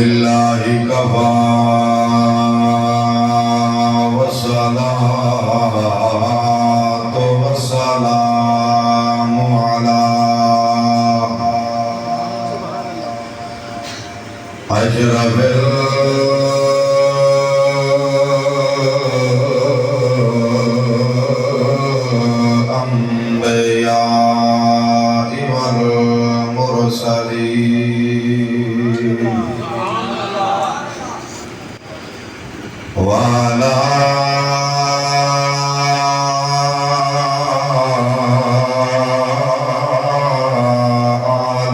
لله كفى والصلاة والسلام على أشرف الأنبياء والمرسلين وعلى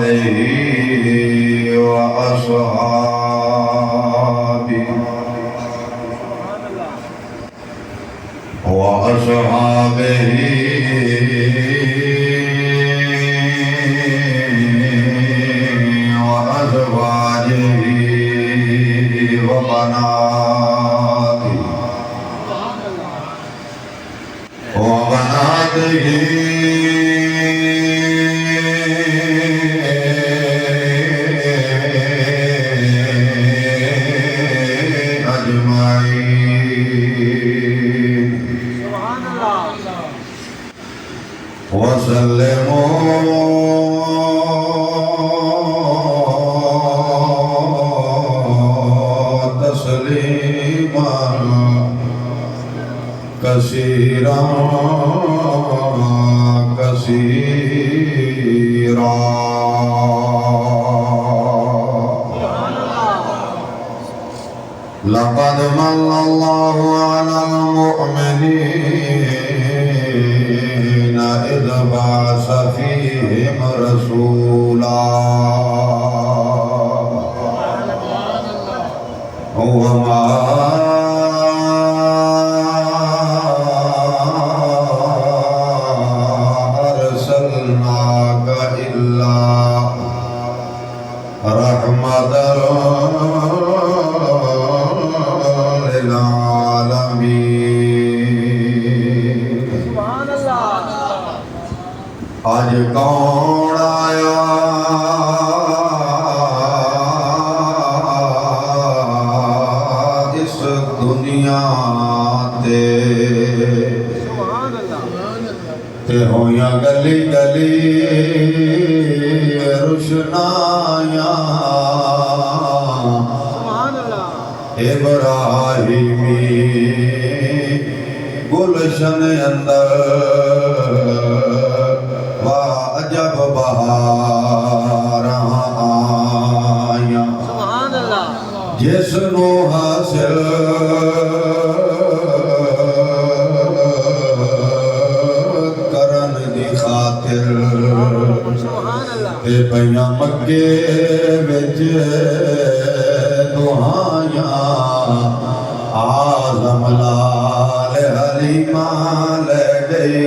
آله وأصحابه وأزواجه وبناته أجمعين وسلموا تسليما كثيرا كثيرا لقد من الله على المؤمنين إذ بعث فيهم رسولا وما أرسلناك إلا رحمة للعالمين آج کون آیا اس دنیا تے ہویاں گلی گلی روشنایاں ابراہیمی گلشن اندر واجب بہاراں آیاں جس نو حاصل کرن دی خاطر تے پیاں مکے وچ دعائیاں آزم لال حلیمہ لے گئے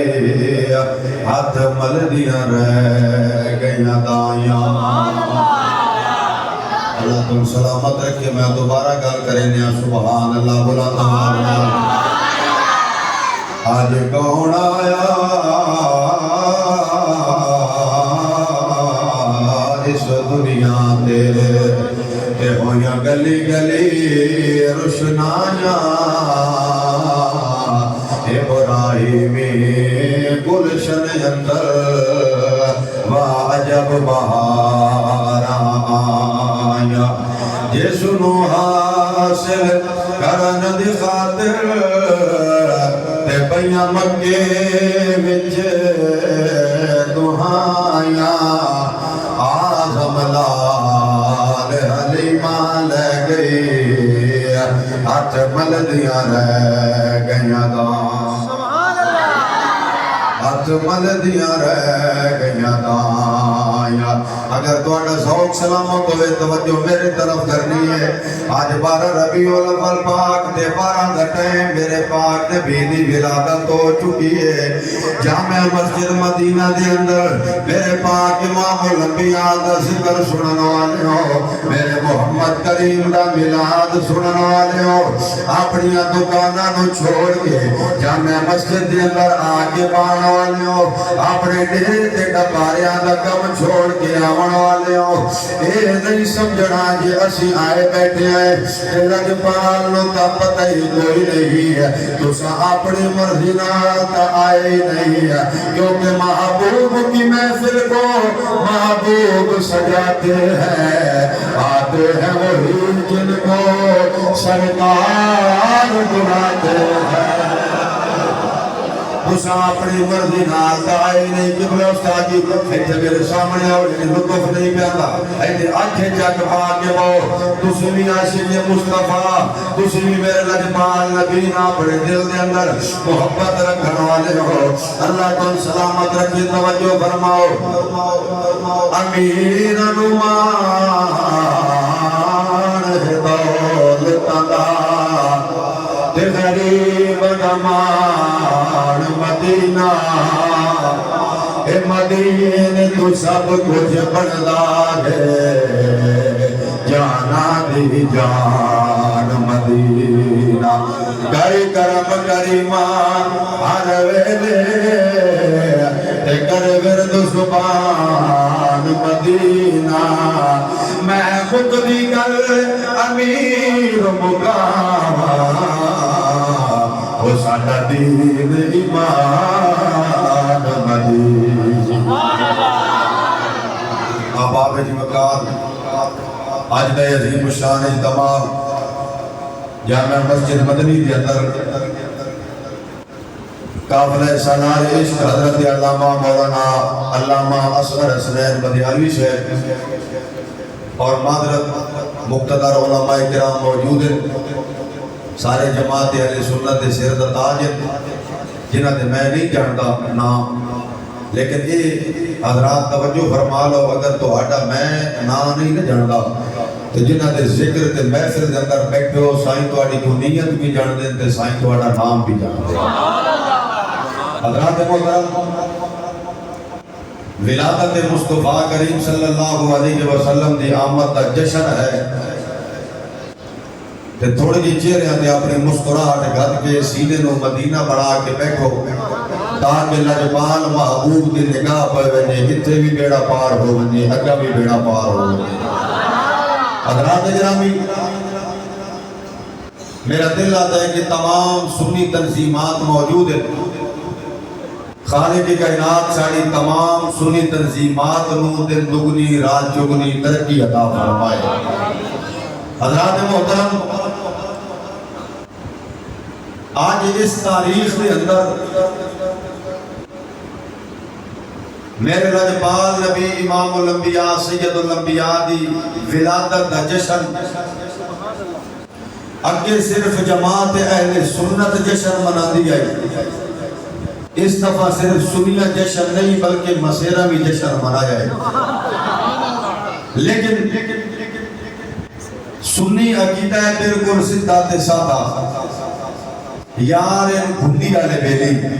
ہاتھ مل دیاں رہ گئیاں دائیاں اللہ تم سلامت رکھے میں دوبارہ گل کریں نیا سبحان اللہ بلند آواز آج کون آیا اس دنیا تے ہویاں گلی گلی روشنایاں ابراہیمی گلشن اندر واجب بہاراں آیاں جس نو حاصل کرن دی خاطر تے پیاں مکے وچ دعائیاں آزم لال حلیمہ لے گئی ہاتھ مل دیاں رہ گئیاں داں ہاتھ مل دیاں رہ گئیاں داں اگر توڑا ذوق سلامت ہوئے توجہ میرے طرف کرنی ہے آج 12 ربیع الاول پاک دے 12 دا ٹائم میرے پاک نبی دی ولادت ہو چکی ہے جامع مسجد مدینہ دے اندر میرے پاک امام الانبیاء دا ذکر سنن والے ہو میرے محمد کریم دا میلاد سنن والے ہو اپنی دکاناں نو چھوڑ کے جامع مسجد دے اندر آگے پانا والے ہو اپنے ڈیرے تے ڈباریاں دا کم چھوڑ کے آون والے ہو اے نہیں سمجھنا جی اسی آئے بیٹھے ہیں اے لجپال نو تا پتہ ہی کوئی نہیں ہے تسا اپنی مرضی نال تا آئے ہی نہیں ہے کیونکہ محبوب کی محفل کو محبوب سجاتے ہیں آتے ہیں وہی جن کو سرکار بلاتے ہیں تسا اپنی مرضی نال تا آئے نہیں قبلہ استاد جی ایتھے میرے سامنے اور لطف نہیں پیاندا ایتھے اکھے چک پا کے وہ تسی بھی عاشق مصطفیٰ تسی بھی میرے لجپال نبی نا اپنے دل دے اندر محبت رکھن والے ہو اللہ تم سلامت رکھے توجہ فرماؤ امیر نمان دولت دا تے غریب نمان مدینہ اے مدینہ تو سب کچھ بڑھدا ہے جانا دی جان مدینہ کری کرم کریمان ہر ویلے تے کر ورد زبان مدینہ میں خود دی گل امیر مقام وہ ساڈا دین ایمان مدینہ احباب جی مقام آج دے عظیم شان اجتماع جامع مسجد مدنی کے اندر قافلہ سالار عشق حضرت علامہ مولانا علامہ اصغر حسنین بدیالوی سے اور معذرت مقتدر علماء کرام موجود ہیں سارے جماعت اہل سنت سیر دا تاج جنہ دے میں نہیں جانتا نام لیکن یہ حضرات توجہ فرما لو اگر تو آٹا میں نام نہیں جانتا تو جنہ دے ذکر تے محفل دے اندر بیٹھے ہو سائیں تو آٹی کو نیت بھی جان دیں تے سائیں تو آٹا نام بھی جان دیں حضرات محترم ولادت مصطفیٰ کریم صلی اللہ علیہ وسلم دی آمد دا جشن ہے تے تھوڑی جی چہرے آتے اپنے مسکراہٹ گھد کے سینے نو مدینہ بڑھا کے بیٹھو تاکہ لجپال محبوب دی نگاہ پہ وجے اتھے بھی بیڑا پار ہو وجے اگا بھی بیڑا پار ہو وجے حضرات گرامی میرا دل آتا ہے کہ تمام سنی تنظیمات موجود ہیں خالق کائنات ساڑی تمام سنی تنظیمات نو دن دگنی رات چگنی ترقی عطا فرمائے حضرات محترم آج اس تاریخ کے اندر میرے لجپال نبی امام الانبیاء سید الانبیاء دی ولادت دا جشن اگے صرف جماعت اہل سنت جشن منا دی آئی اس دفعہ صرف سنیہ جشن نہیں بلکہ مسیرہ بھی جشن منایا ہے لیکن سنی عقیدہ ہے بالکل سدھات سادہ یار ان بھنڈی والے بیلی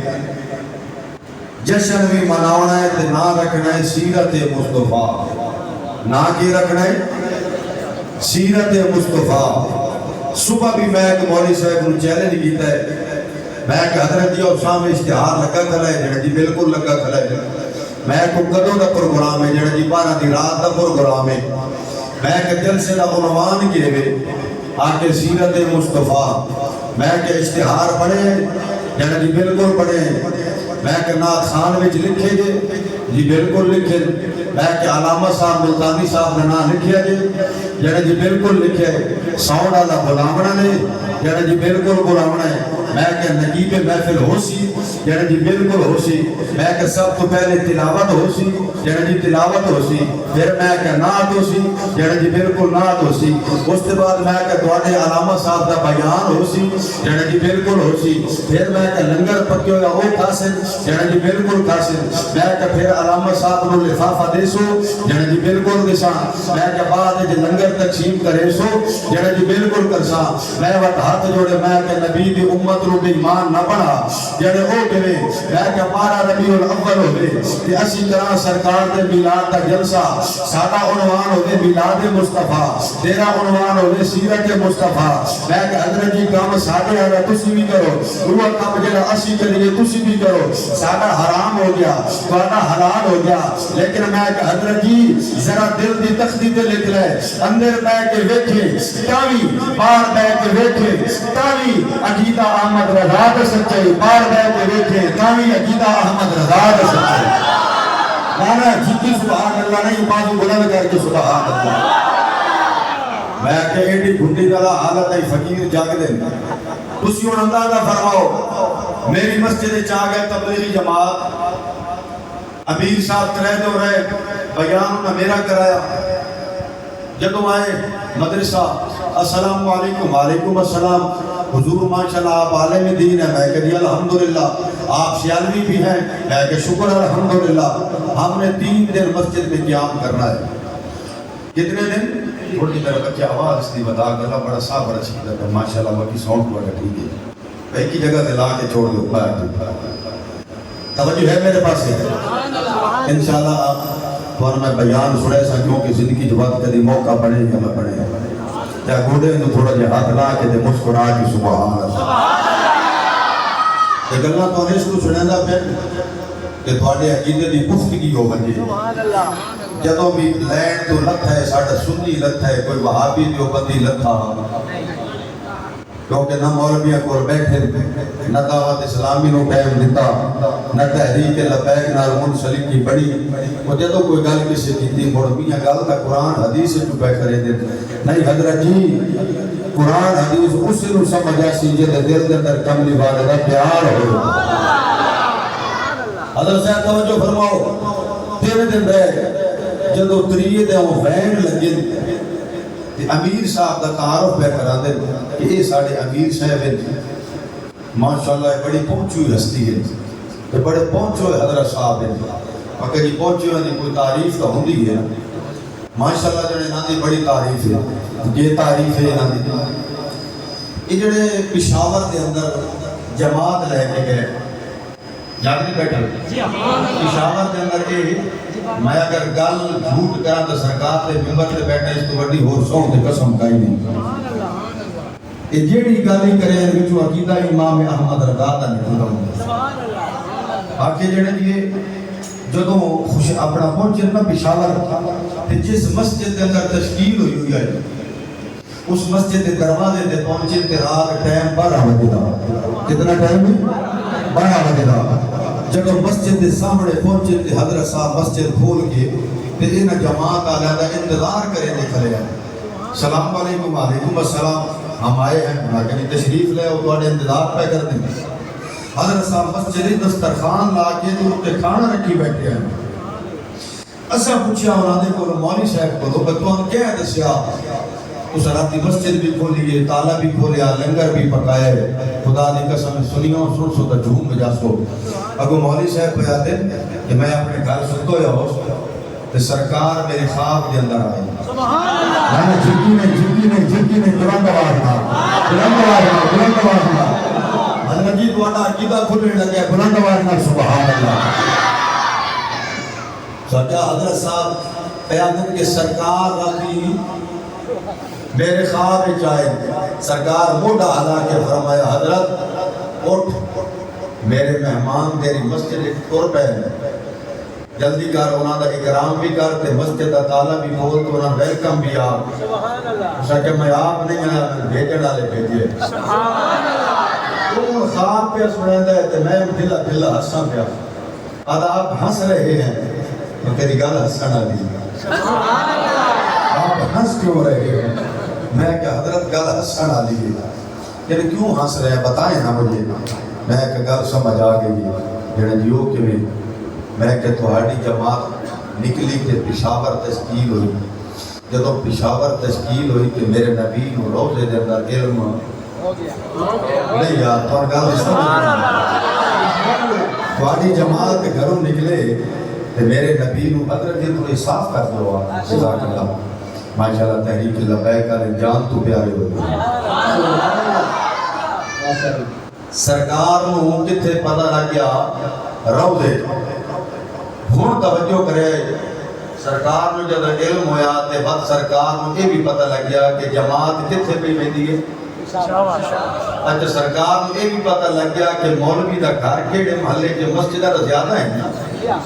جشن بھی مناونا ہے تے نہ رکھنا ہے سیرت مصطفیٰ نہ کی رکھنا ہے سیرت مصطفیٰ صبح بھی میں ایک مولوی صاحب نے چیلنج کیتا ہے میں کہ حضرت جی اور سامنے اشتہار لگا کھلا ہے جڑا جی بالکل لگا کھلا ہے میں کو کدوں دا پروگرام ہے جڑا جی 12 دی رات دا پروگرام ہے میں کہ جلسے دا عنوان کیے ہوئے آکے سیرت مصطفیٰ میں کہ اشتہار پڑھے جڑا جی بالکل پڑھے میں کہ نات خان وچ لکھے جے جی بالکل لکھے میں کہ علامہ صاحب ملتانی صاحب نے نام لکھیا جے جڑا جی بالکل لکھے ساؤنڈ والا بلاونا نے جڑا جی بالکل بلاونا ہے میں کہ نجیب محفل ہو سی جڑا جی بالکل ہو سی میں کہ سب تو پہلے تلاوت ہو سی جڑا جی تلاوت ہو سی پھر میں کہ نعت ہو سی جڑا جی بالکل نعت ہو سی اس کے بعد میں کہ تواڈے علامہ صاحب دا بیان ہو سی جڑا جی بالکل ہو سی پھر میں کہ لنگر پکے ہویا او کھاسے جڑا جی بالکل کھاسے میں کہ پھر علامہ صاحب نو لفافہ دے سو جڑا جی بالکل دسا میں کہ بعد جے لنگر تقسیم کرے سو جڑا جی بالکل کرسا میں وٹ ہاتھ جوڑے میں کہ نبی دی امت مطلوب ایمان نہ بنا جڑے او کہ میں کہ 12 ربیع الاول ہوے کہ اسی طرح سرکار دے میلاد دا جلسہ ساڈا عنوان ہوے میلاد مصطفیٰ تیرا عنوان ہوے سیرت مصطفیٰ میں کہ حضرت جی کام ساڈے والا تسی بھی کرو وہ کام جڑا اسی کریے تسی بھی کرو ساڈا حرام ہو گیا تہاڈا حلال ہو گیا لیکن میں کہ حضرت جی ذرا دل دی تختی تے لکھ لے اندر بیٹھ کے ویکھے تاوی باہر بیٹھ کے ویکھے تاوی عقیدہ احمد رضا دا سچائی باہر بیٹھ کے ویکھے تاوی عقیدہ احمد رضا دا سچائی مانا جھکی سبحان اللہ نہیں بازو بلند کر کے سبحان اللہ میں کہ ایڈی گھنڈی والا حالت ہے فقیر جاگ دے تسی ہن اندازہ فرماؤ میری مسجد چاہ گئے تبلیغی جماعت امیر صاحب کرے دو رہے بیان نہ میرا کرایا جدو آئے مدرسہ السلام علیکم وعلیکم السلام حضور ماشاءاللہ آپ عالم دین ہے میں کہ الحمدللہ آپ سیالوی بھی ہیں میں کہ شکر الحمدللہ ہم نے 3 دن مسجد میں قیام کرنا ہے کتنے دن تھوڑی میرا بچہ آواز اس نے بتا کر بڑا صاف بڑا اچھی لگا ماشاءاللہ باقی ساؤنڈ بڑا ٹھیک ہے ایک ہی جگہ دلا کے چھوڑ دو توجہ ہے میرے پاس ہے انشاءاللہ آپ اور میں بیان سنے سا کیونکہ زندگی جو بات کدی موقع پڑے یا میں پڑے یا گوڑے تو تھوڑا جہاں ہاتھ لا کے دے مسکرا کی سبحان اللہ یہ گلنا تو اس کو سنے دا پھر کہ تھوڑے عقیدے دی گفتگی ہو بنجے جدوں بھی لینڈ تو لت ہے ساڈا سنی لت ہے کوئی وہابی دیوبندی لت تھا کیونکہ نہ مولویاں کو بیٹھے نہ دعوت اسلامی نو ٹائم دیتا نہ تحریک لبیک نہ منسلک کی بڑی وہ جدو کوئی گل کسی کیتی مڑ میاں گل کا قرآن حدیث چ پہ کرے دے نہیں حضرت جی قرآن حدیث اس نو سمجھا سی جے دل دے اندر کملی والے دا پیار ہو حضرت صاحب توجہ فرماؤ 3 دن رہ جدو تریے دے وہ وین لگے امیر صاحب دا تعارف پہ کرا دے کہ یہ ساڑھے امیر صاحب ہیں ماشاءاللہ بڑی پہنچوئی ہستی ہے کہ بڑے پہنچوئے حضرت صاحب ہیں اگر یہ پہنچوئے ہیں کوئی تعریف تو ہوں دی ہے ماشاءاللہ جنہیں نا دی بڑی تعریف ہے یہ تعریف ہے نا دی یہ جنہیں پشاور دے اندر جماعت لے کے گئے جاگ نہیں بیٹھا پشاور دے اندر یہ میں اگر گل جھوٹ کرا تو سرکار تے ممبر تے بیٹھے اس تو بڑی ہور سو تے قسم کائی نہیں یہ جیڑی گل ہی کرے ان وچوں عقیدہ امام احمد رضا دا نکلدا ہوندا باقی جڑے یہ جدوں خوش اپنا پہنچے نا پشاور تے جس مسجد کے اندر تشکیل ہوئی ہے اس مسجد کے دروازے تے پہنچے تے رات ٹائم 12 بجے دا کتنا ٹائم ہے 12 بجے دا جب مسجد کے سامنے پہنچے تے حضرت صاحب مسجد کھول کے تے انہاں جماعت والیاں دا انتظار کرے نکلے سلام علیکم وعلیکم السلام ہم آئے ہیں لیکن تشریف لے اور تواڈے انتظار پہ کر دیں حضرت صاحب مسجد دسترخوان لا کے تے اوتے کھانا رکھی بیٹھے ہیں اسا پوچھیا انہاں دے کول مولوی صاحب کو بتوں کیا دسیا اس راتی مسجد بھی کھولی تالا بھی کھولیا لنگر بھی پکائے خدا دی قسم سنیوں سن سو تے جھوم میں جاسو اگو مولوی صاحب پہ آتے کہ میں اپنے گھر سنتو یا ہو تے سرکار میرے خواب دے اندر آئی سبحان اللہ میں جھکی نے بلند آواز نہ حضرت جی تہاڈا عقیدہ کھلنے لگا بلند آواز نہ سبحان اللہ سچا حضرت صاحب قیادت کے سرکار راتی میرے خواب میں چاہے سرکار موڈا ہلا کے فرمایا حضرت اٹھ میرے مہمان تیری مسجد ٹر پہ جلدی کر انہاں دا اکرام بھی کر تے مسجد دا تالا بھی کھول تو انہاں ویلکم بھی آپ سبحان اللہ اس کہ میں آپ نہیں آیا میں بھیجن والے بھیجے سبحان اللہ وہ خواب پہ سنیندا ہے تے میں دل دل ہنساں پیا آدھا آپ ہنس رہے ہیں تو تیری گل ہنسن والی سبحان اللہ آپ ہنس کیوں رہے ہیں میں کہ حضرت گل ہنسن والی ہے کہ کیوں ہنس رہے ہیں بتائیں نا مجھے میں کہ گل سمجھ آ گئی جڑے دیو کہ میں کہ تہاڈی جماعت نکلی تے پشاور تشکیل ہوئی جدوں پشاور تشکیل ہوئی کہ میرے نبی نو روزے دے اندر علم ہو گیا نہیں یار تو گل سمجھ تہاڈی جماعت کے گھروں نکلے تے میرے نبی نو حضرت جی تھوڑی صاف کر دو جزاک اللہ ماشاءاللہ تحریک لبیک والے جان تو پیارے ہو سرکار نو کتھے پتہ لگ گیا روضے ہن توجہ کرے سرکار نو جب علم ہویا تے بعد سرکار نو یہ بھی پتہ لگ گیا کہ جماعت کتھے پہ ویندی ہے اچھا سرکار نو یہ بھی پتہ لگ گیا کہ مولوی دا گھر کیڑے محلے کے مسجدہ دا زیادہ ہے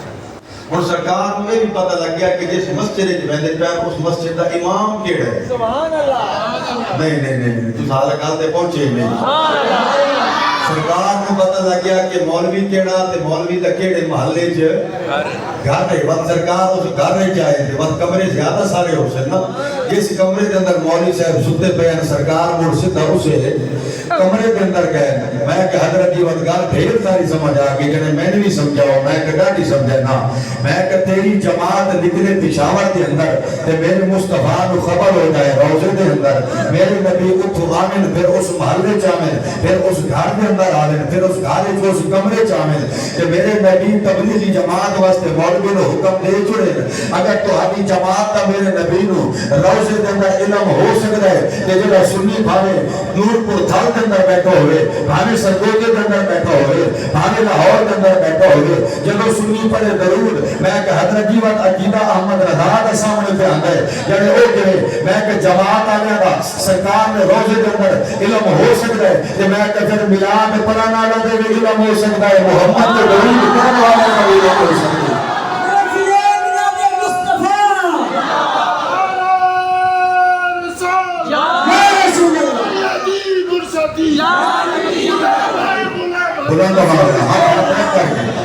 اور سرکار نو یہ بھی پتہ لگ گیا کہ جس مسجد وچ ویندے پے اس مسجد دا امام کیڑا ہے سبحان اللہ نہیں تو حال گل تے پہنچے ہی نہیں سرکار کو پتہ لگ گیا کہ مولوی کیڑا تے مولوی دا کیڑے محلے چ گھر ہے وقت سرکار اس گھر رہ جائے تھے وقت کمرے زیادہ سارے ہو سے نا جس کمرے کے اندر مولوی صاحب ستے پہ ہیں سرکار مڑ سدھا اسے کمرے کے اندر گئے میں کہ حضرت جی وقت ڈھیر ساری سمجھ آ گئی کہ میں نے بھی سمجھاؤ میں کہ ڈاڈی سمجھے نا میں کہ تیری جماعت نکلے پشاور کے اندر تے میرے مصطفیٰ کو خبر ہو جائے روزے کے اندر میرے نبی اتھو آمن پھر اس محلے چامن پھر اس گھر کے اندر آمن پھر اس گھر جو اس کمرے چامن کہ میرے نبی تبلیغی جماعت واسطے مولوی نو حکم دے چھڑے اگر تو آدھی جماعت تا میرے نبی نو روزے کے اندر علم ہو سکتا ہے کہ جب سنی بھاوے نور پور تھل کے اندر بیٹھا ہوئے بھاوے سرگوجے کے اندر بیٹھا ہوئے بھاوے لاہور کے اندر بیٹھا ہوئے جب سنی پڑے ضرور میں کہ حضرت جیوت عقیدہ احمد رضا کے سامنے پہ آتا ہے یعنی او کہ میں کہ جماعت آنے کا سرکار نے روزے کے اندر علم ہو سکتا ہے کہ میں کہ پھر ملاد پرانا لگے بھی علم ہو سکتا ہے محمد کے ضرور کرنے والے کا علم ہو سکتا ہے بلند آواز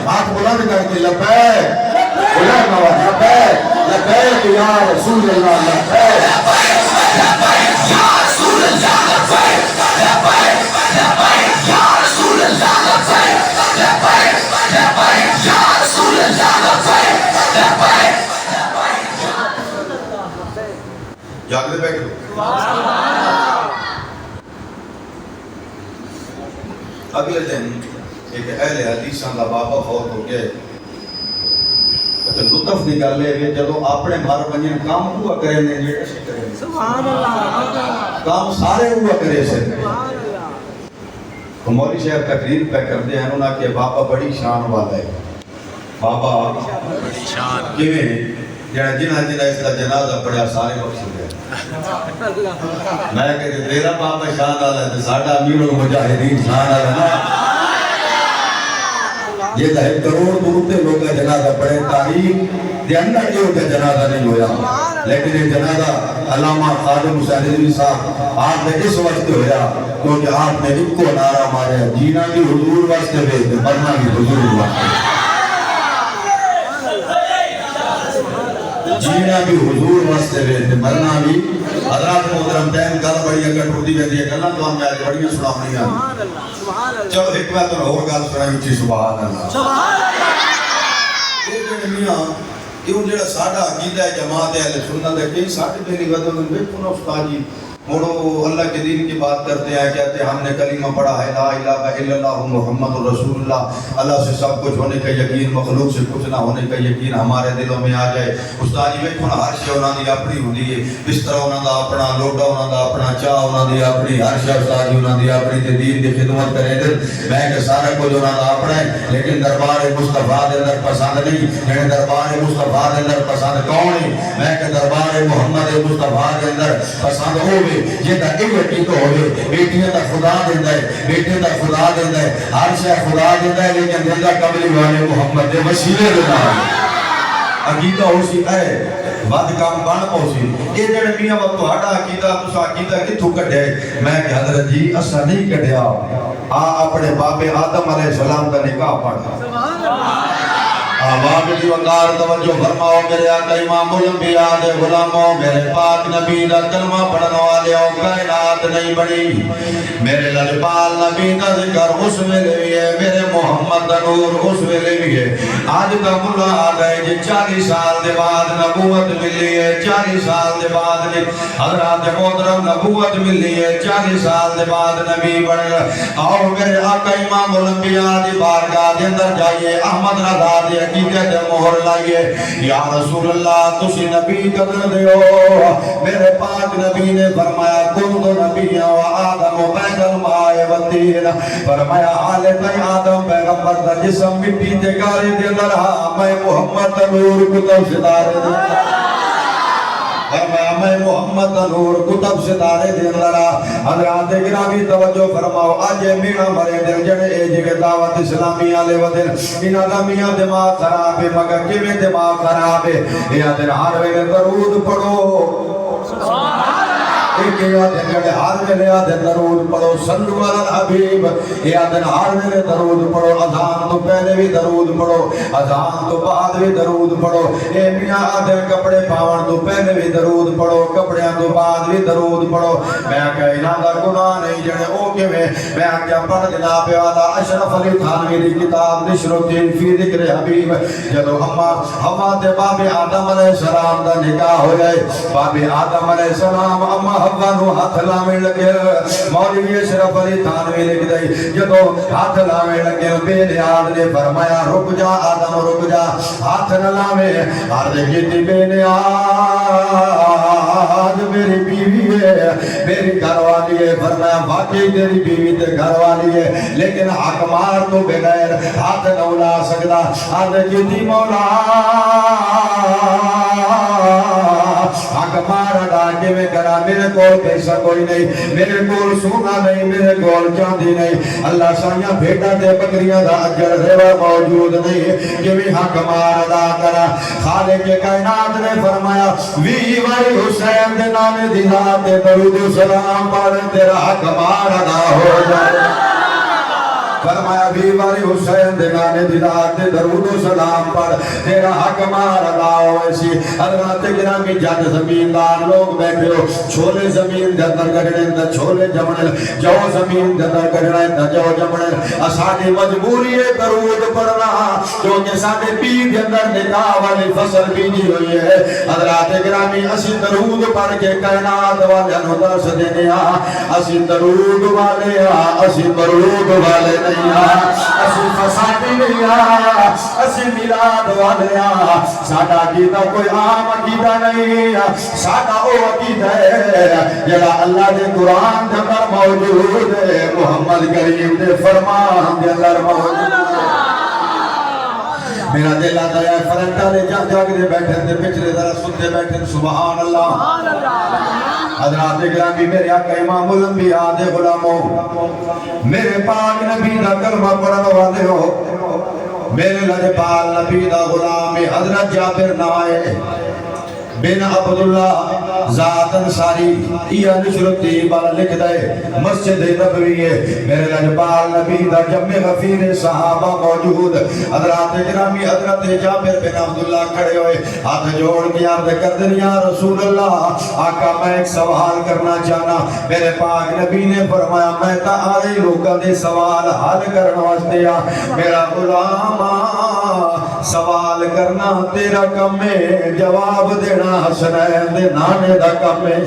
ہاتھ بلند کر کے لبیک بلند آواز لبیک لبیک یا رسول اللہ لبیک لبیک یا رسول اللہ لبیک لبیک لبیک یا رسول اللہ لبیک لبیک لبیک یا رسول اللہ لبیک لبیک جاگتے بیٹھو اگلے دن ایک اہل حدیثاں دا بابا فوت ہو گئے تو لطف دی گل ہے جدو اپنے مر ونجن کام ہوا کرے نے جڑے اسی کرے سبحان اللہ کام سارے ہوا کرے سے سبحان اللہ تو مولوی صاحب تقریر پہ کرتے ہیں انہوں نے کہ بابا بڑی شان والا ہے بابا بڑی شان کیویں جنہ اس کا جنازہ پڑھیا سارے مقصود ہے میں کہ تیرا بابا شان والا ہے تو ساڈا امیر المجاہدین شان والا ہے یہ تو 1 کروڑ درود لوگ کا جنازہ پڑھے تاریخ دے اندر یہ ہوتا جنازہ نہیں ہویا لیکن یہ جنازہ علامہ خادم حسین رضوی صاحب آپ نے اس وقت ہویا کیونکہ آپ نے ایک کو نعرہ مارے جینا بھی حضور واسطے بیتے مرنا بھی حضور واسطے جینا بھی حضور واسطے بیتے مرنا بھی حضرات محترم دین گل بڑی اگر ٹوٹی بیٹھی ہے گلاں تو ہم میں بڑیاں سناونی ہیں چلو ایک بار تو اور گل سنائی اچھی سبحان اللہ سبحان اللہ یہ جو میاں یہ جڑا ساڈا عقیدہ ہے جماعت اہل سنت ہے کہ ساڈے میری وجہ میں بیٹھو نا استاد جی موڑو اللہ کے دین کی بات کرتے ہیں کہتے ہیں ہم نے کلمہ پڑھا ہے لا الہ الا اللہ محمد رسول اللہ اللہ سے سب کچھ ہونے کا یقین مخلوق سے کچھ نہ ہونے کا یقین ہمارے دلوں میں آ جائے استاد جی ویکھو نا ہر شے انہاں دی اپنی ہوندی ہے بستر انہاں دا اپنا لوٹا انہاں دا اپنا چاہ انہاں دی اپنی ہر شے استاد جی انہاں دی اپنی تے دین دی خدمت کرے دے میں کہ سارا کچھ انہاں دا اپنا ہے لیکن دربار مصطفیٰ دے اندر پسند نہیں جڑے دربار مصطفیٰ دے اندر پسند کون ہے میں کہ دربار محمد مصطفیٰ دے اندر پسند ہوے یہ دا ایک تو ہوئے بیٹیاں دا خدا دیندہ ہے بیٹے دا خدا دیندہ ہے ہر شے خدا دیندہ ہے لیکن دیندہ قبلی والے محمد دے وسیلے دینا ہے عقیدہ ہو سی ہے بات کام بان پہنچی یہ جڑے میاں وقت تو ہٹا عقیدہ تو سا عقیدہ کتھو کٹے میں کہ حضرت جی اسا نہیں کٹیا اپنے باپ آدم علیہ السلام کا نکاح پڑھا سبحان اللہ آباب کی وقار توجہ فرماؤ میرے آقا امام الانبیاء دے غلاموں میرے پاک نبی دا کلمہ پڑھنے والے او کائنات نہیں بڑی میرے لجپال نبی دا ذکر اس ویلے بھی ہے میرے محمد دا نور اس ویلے بھی ہے آج کا ملا آگئے جی 40 سال دے بعد نبوت ملی ہے 40 سال دے بعد حضرات محترم نبوت ملی ہے 40 سال دے بعد نبی بڑھ اور میرے آقا امام الانبیاء دی بارگاہ دے اندر جائیے احمد رضا دے عقیدے تے مہر لائیے یا رسول اللہ تسی نبی قدر دیو میرے پاک نبی نے فرمایا کنت نبیاں و آدم و بین الماء والطین فرمایا حالے تئی آدم پیغمبر دا جسم مٹی تے گارے دے اندر میں محمد نور کتب ستارے دے فرمایا میں محمد نور کتب ستارے دے اندر حضرات گرامی توجہ فرماؤ آج میرا مرے دل جڑے ایج کے دعوت اسلامی آلے ودن انہا دا میاں دماغ خراب ہے مگر کیویں دماغ خراب ہے یا دن ہر ویلے درود پڑھو ایک یا دن جڑے ہر ویلے آدھن درود پڑھو صلو علی الحبیب یا دن ہر ویلے درود پڑھو اذان تو پہلے بھی درود پڑھو اذان تو بعد بھی درود پڑھو اے میاں آدھن کپڑے پاون تو پہلے بھی درود پڑھو کپڑیاں تو بعد بھی درود پڑھو میں کہنا دا گناہ نہیں جڑے او کے میں کیا پڑھ جناب والا اشرف علی تھانوی دی کتاب نشر الدین فی ذکر حبیب جدو ہما تے باب آدم علیہ السلام دا نکاح ہو جائے باب آدم علیہ السلام اما حوا نو ہاتھ لاویں لگے مولوی اشرف علی تھانوی لکھ دئی جدو ہاتھ لاویں لگے بے نیاز نے فرمایا رک جا آدم رک جا ہاتھ نہ لاویں عرض کیتی بے نیاز میری بیوی ہے میری گھر والی ہے فرمایا واقعی تیری بیوی تے گھر والی ہے لیکن حق مار تو بغیر ہاتھ نہ الا سکتا عرض کیتی مولا حق مار ادا کے میں کرا میرے کول پیسہ کوئی نہیں میرے کول سونا نہیں میرے کول چاندی نہیں اللہ سائیاں بھیڑا دے بکریاں دا اجر ریوا موجود نہیں کہ بھی حق مار ادا کرا خالق کائنات نے فرمایا وی وائی حسین دے نانے دی ذات درود و سلام پڑھ تیرا حق مار ادا ہو جائے فرمایا بیواری حسین دے گانے دی ذات درود و سلام پڑھ تیرا حق مار ادا ہو ایسی حضرات گرامی جج زمیندار لوگ بیٹھے ہو چھولے زمین دے اندر گڑنے دا چھولے جمنے جو زمین دے اندر گڑنے دا جو جمنے اساڑی مجبوری ہے درود پڑھنا کیونکہ ساڑے پیر دے اندر نکاح والی فصل بیجی ہوئی ہے حضرات گرامی اسی درود پڑھ کے کائنات والے انہدرس دینے اسی درود والے اسی درود والے اسی فسادی نہیں اسی میلاد والے ساڑا عقیدہ کوئی عام عقیدہ نہیں ساڑا او عقیدہ ہے جڑا اللہ دے قرآن دے اندر موجود ہے محمد کریم دے فرمان دے اندر موجود ہے میرا دل آتا ہے فرنٹا لے جاگ دے بیٹھے دے پچھلے ذرا سنتے بیٹھے سبحان اللہ حضرات گرامی میرے آقا امام الانبیاء دے غلاموں میرے پاک نبی دا کلمہ پڑھنے والے ہو میرے لجپال نبی دا غلام حضرت جابر نائے بن عبداللہ ذات انصاری یہ نشر الدین والا لکھ دے مسجد نبوی ہے میرے لجپال نبی دا جمع غفیر صحابہ موجود حضرات گرامی حضرت جابر بن عبداللہ کھڑے ہوئے ہاتھ جوڑ کے عرض کر دیں یا رسول اللہ آقا میں ایک سوال کرنا چاہنا میرے پاک نبی نے فرمایا میں تا آئی لوگوں دے سوال حل کرنا واسطے میرا غلام سوال کرنا تیرا کم ہے جواب دینا حسنین دے نانے دا کم ہے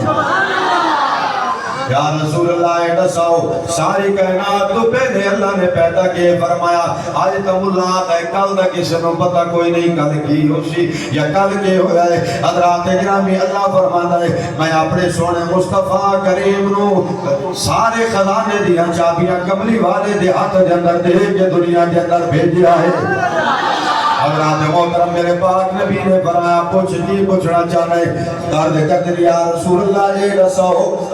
یا رسول اللہ دساؤ ساری کائنات تو پہلے اللہ نے پیدا کیے فرمایا آج تم اللہ ہے کل دا کسی نو پتہ کوئی نہیں کل کی ہوشی یا کل کے ہو جائے حضرات گرامی اللہ فرماتا ہے میں اپنے سونے مصطفیٰ کریم نو سارے خزانے دیا چابیاں کملی والے دے ہاتھ دے اندر دے کے دنیا دے اندر بھیجیا ہے حضرات محترم میرے پاک نبی نے فرمایا پوچھ جی پوچھنا چاہنا ہے درد قدر یا رسول اللہ یہ رسو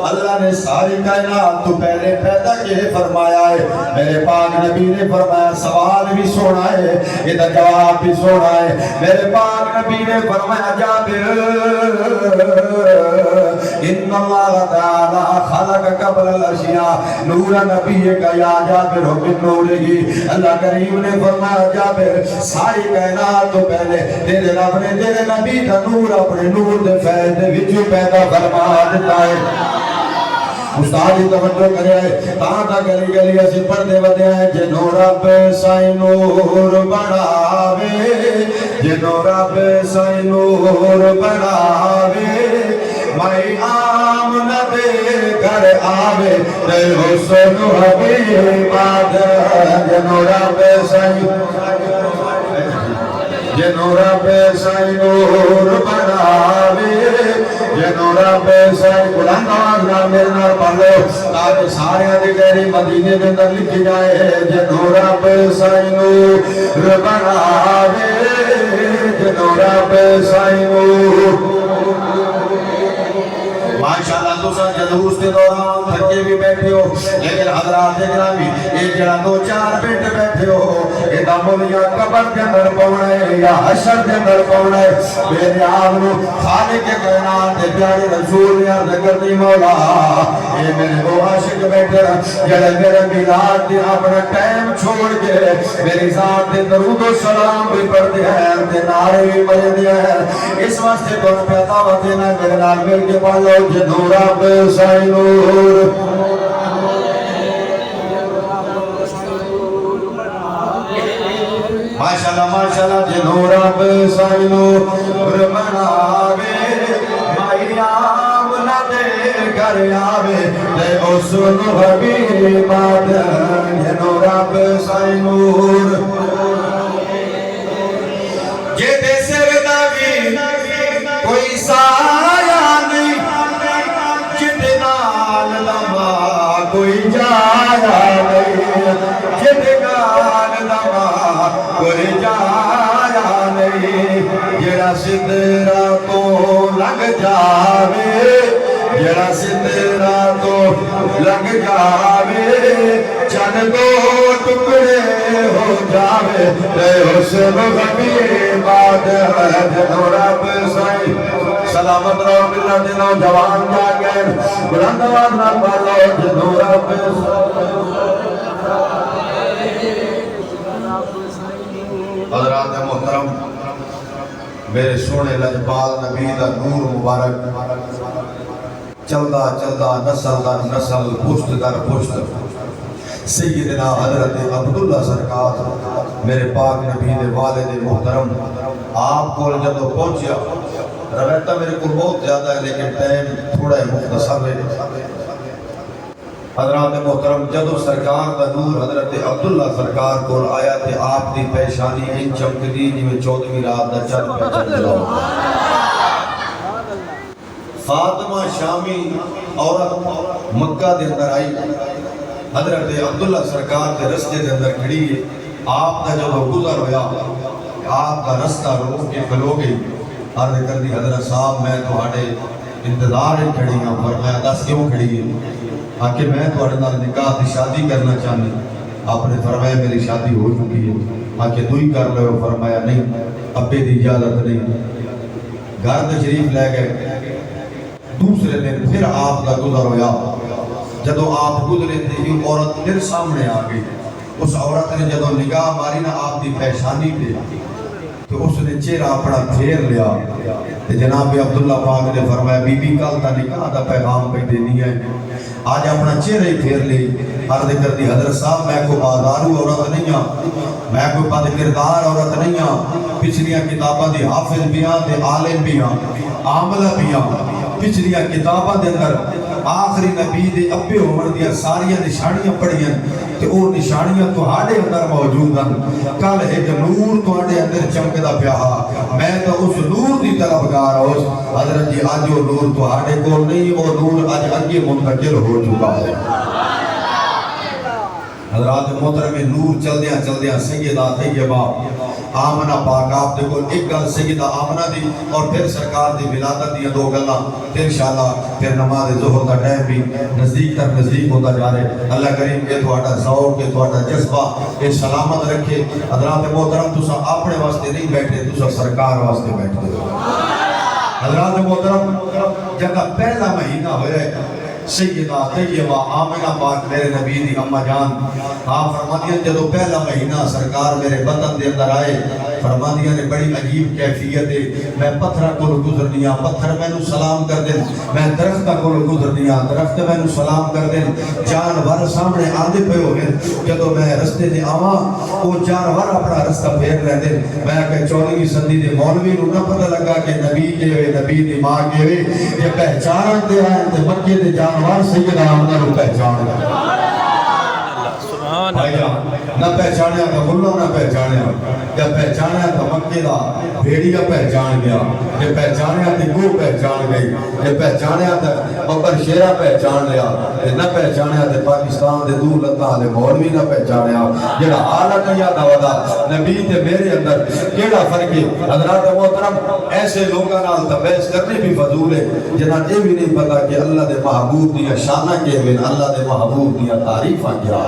اللہ نے ساری کائنات تو پہلے پیدا کیے فرمایا ہے میرے پاک نبی نے فرمایا سوال بھی سونا ہے ادھا جواب بھی سونا ہے میرے پاک نبی نے فرمایا جابر ان اللہ تعالی خلق قبل الاشیاء نور نبی کا یا جابر من نورہی اللہ کریم نے فرمایا جابر ساری کائنات تو پہلے تیرے رب نے تیرے نبی کا نور اپنے نور دے فیض دے وچوں پیدا فرما دیتا ہے استاد توجہ کرے تا گلی گلی اسی پڑھتے ودے ہیں جنو رب سائیں نور بڑھاوے جنو رب سائیں نور بڑھاوے میں آمنہ دے گھر آوے تے حسن حبیب آدھر جنو رب سائیں جنوں رب سائیں نور بناوے جنوں رب سائیں بلند آواز نال میرے نال پڑھ لو تاکہ سارے دی گہری مدینے دے اندر لکھی جائے جنوں رب سائیں نور بناوے جنوں رب سائیں نور ماشاءاللہ دوسرا جلوس کے دوران تھکے بھی بیٹھے ہو لیکن حضرات گرامی یہ جڑا دو چار بیٹھ بیٹھے ہو یہ دامن یا قبر کے اندر پونا ہے یا حشر کے اندر پونا ہے میرے آمنو خالق کے کائنات دے پیارے رسول یا ذکر دی مولا یہ میرے وہ عاشق بیٹھے جڑے میرے میلاد دی اپنا ٹائم چھوڑ کے میری ذات دے درود و سلام بھی پڑھتے ہیں تے نعرے بھی پڑھتے ہیں اس واسطے تو پیدا ہوتے نا میرے نال مل کے پڑھ لو جنوں رب سائیں نور ماشاءاللہ جنوں رب سائیں نور بناوے مائی آمنہ دے گھر آوے تے اس نو حبیبات جنوں رب سائیں نور جے دے سر دا بھی کوئی سایہ نہیں جدے نال لمحہ کوئی جایا نہیں جدے نال لمحہ کوئی جایا نہیں جڑا سدرا تو لگ جاوے جڑا سدرا تو لگ جاوے چند دو ٹکڑے ہو جاوے تے اس غمی بات ہے جنوں رب سائیں سلامت رہو ملت دنوں جوان جاگے بلند آواز نہ پڑھو جنوں رب حضرات محترم میرے سونے لجپال نبی دا نور مبارک چلدا چلدا نسل در نسل پشت در پشت سیدنا حضرت عبداللہ سرکار میرے پاک نبی دے والد محترم آپ کو جب پہنچیا روایتہ میرے کو بہت زیادہ ہے لیکن ٹائم تھوڑا ہے مختصر ہے حضرات محترم جدو سرکار دا نور حضرت عبداللہ سرکار کو آیا تھے آپ دی پیشانی ان چمکدی جی میں 14ویں رات دا چند پہچن جلاؤ فاطمہ شامی عورت مکہ دے اندر آئی حضرت عبداللہ سرکار دے رستے دے اندر کھڑی ہے آپ دا جب گزر ہویا آپ کا رستہ روک کے کھلو گئی عرض کر دی حضرت صاحب میں توڑے انتظار ہی کھڑی ہوں فرمایا دس کیوں کھڑی ہے آکے میں توڑے نال نکاح دی شادی کرنا چاہنے آپ نے فرمایا میری شادی ہو چکی ہے آکے دوئی کر لے ہو فرمایا نہیں ابے دی اجازت نہیں گھر تشریف لے گئے دوسرے دن پھر آپ کا گزر ہویا جدو آپ گزرے تھے یہ عورت پھر سامنے آ گئی اس عورت نے جدو نگاہ ماری نا آپ دی پیشانی پہ تو اس نے چہرہ اپنا پھیر لیا جناب عبداللہ پاک نے فرمایا بی بی کل تا نکاح دا پیغام پہ دینی ہے آج اپنا چہرہ ہی پھیر لی عرض کر دی حضرت صاحب میں کوئی بازارو عورت نہیں ہوں میں کوئی بد کردار عورت نہیں ہوں پچھلیاں کتاباں دی حافظ بھی ہاں تے عالم بھی ہاں عاملہ بھی ہاں پچھلیاں کتاباں دے اندر آخری نبی دے ابے عمر دیا ساریاں نشانیاں پڑھیاں تے او نشانیاں تو ہاڑے اندر موجود ہیں کل ایک نور تو ہاڑے اندر چمکدا پیا میں تو اس نور دی طرف گا رہا ہوں حضرت جی آج وہ نور تو ہاڑے کو نہیں وہ نور آج اگے منتقل ہو چکا ہے حضرات محترم نور چل دیاں سیدہ طیبہ آمنہ پاک آپ دیکھو ایک گل سیدہ آمنہ دی اور پھر سرکار دی ولادت دی دو گلاں پھر انشاءاللہ پھر نماز ظہر دا ٹائم بھی نزدیک تک نزدیک ہوتا جا رہے اللہ کریم کہ تھوڑا ذوق کہ تھوڑا جذبہ یہ سلامت رکھے حضرات محترم تسا اپنے واسطے نہیں بیٹھے تسا سرکار واسطے بیٹھے حضرات محترم جگہ پہلا مہینہ ہوئے سیدہ طیبہ آمنہ پاک میرے نبی دی اماں جان آپ فرماتی ہیں جدو پہلا مہینہ سرکار میرے بدن دے اندر آئے فرماتی ہیں بڑی عجیب کیفیت ہے میں پتھرہ کو گزر دیا پتھر میں نو سلام کر دیں میں درختہ کو گزر دیا درخت میں نو سلام کر دیں جانور سامنے آدھے پہ ہو گئے جدو میں رستے دے آواں وہ جانور اپنا رستہ پھیر رہ دیں میں کہ 14ویں صدی دے مولوی نو نہ پتہ لگا کہ نبی کے ہوئے نبی دی ماں کے ہوئے یہ پہچان دے آئے تے مکے دے جانور سیدہ آمنہ رو پہچان دے بھائی جان نہ پہچانیا تو ملا نہ پہچانیا جب پہچانیا تو مکے دا بھیڑیا پہچان گیا جب پہچانیا تو گو پہچان گئی جب پہچانیا تو ببر شیرہ پہچان لیا نہ پہچانیا تو پاکستان دے دور لتا دے مولوی نہ پہچانیا جڑا حالت یا دا نبی تے میرے اندر کیڑا فرق ہے حضرات محترم ایسے لوگاں نال تبیس کرنی بھی فضول ہے جنہاں یہ بھی نہیں پتا کہ اللہ دے محبوب دیا شانہ کے بین اللہ دے محبوب دیا تعریفاں کیا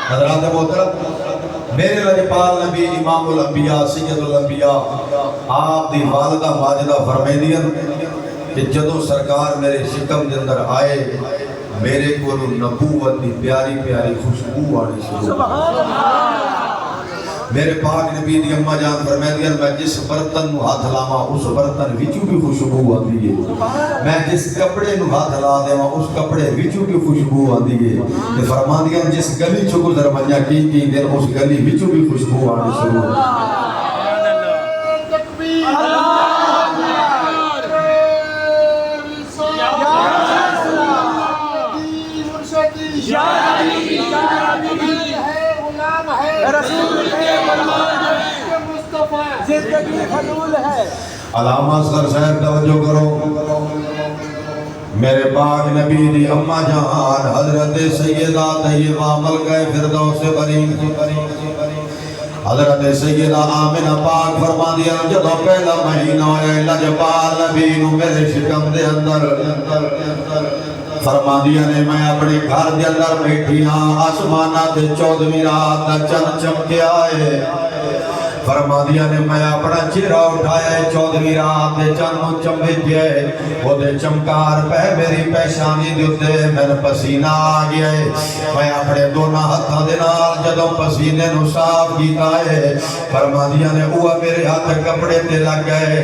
حضرات محترم میرے لجپال نبی امام الانبیاء سید الانبیاء آپ دی والدہ ماجدہ فرمیدین کہ جدو سرکار میرے شکم دے اندر آئے میرے کو نبوت دی پیاری پیاری خوشبو آنی شروع میرے پاک نبی دی اماں جان فرمیدین میں جس برتن نو ہاتھ لاما اس برتن وچوں بھی خوشبو آندی ہے میں جس کپڑے نو ہاتھ لا دیواں اس کپڑے وچوں بھی خوشبو آندی ہے تے فرماندیاں جس گلی چوں گزر ونجا کی دن اس گلی وچوں بھی خوشبو آنی شروع علامہ اصغر صاحب توجہ کرو میرے پاک نبی دی اماں جان حضرت سیدہ طیبہ ملکہ فردوس برین حضرت سیدہ آمنہ پاک فرما دیا جدو پہلا مہینہ ہے لجپال نبی نو میرے شکم دے اندر فرما دیا نے میں اپنے گھر دے اندر بیٹھی ہاں آسمانہ تے 14ویں رات دا چند چمکے آئے فرما دیا نے میں اپنا چہرہ اٹھایا ہے 14ویں رات دے چند چمبے گئے وہ دے چمکار پہ میری پیشانی دیتے میں پسینہ آ گیا ہے میں اپنے دونوں ہاتھوں دے نال جدوں پسینے نو صاف کیتا ہے فرما دیا نے وہ میرے ہاتھ کپڑے تے لگ گئے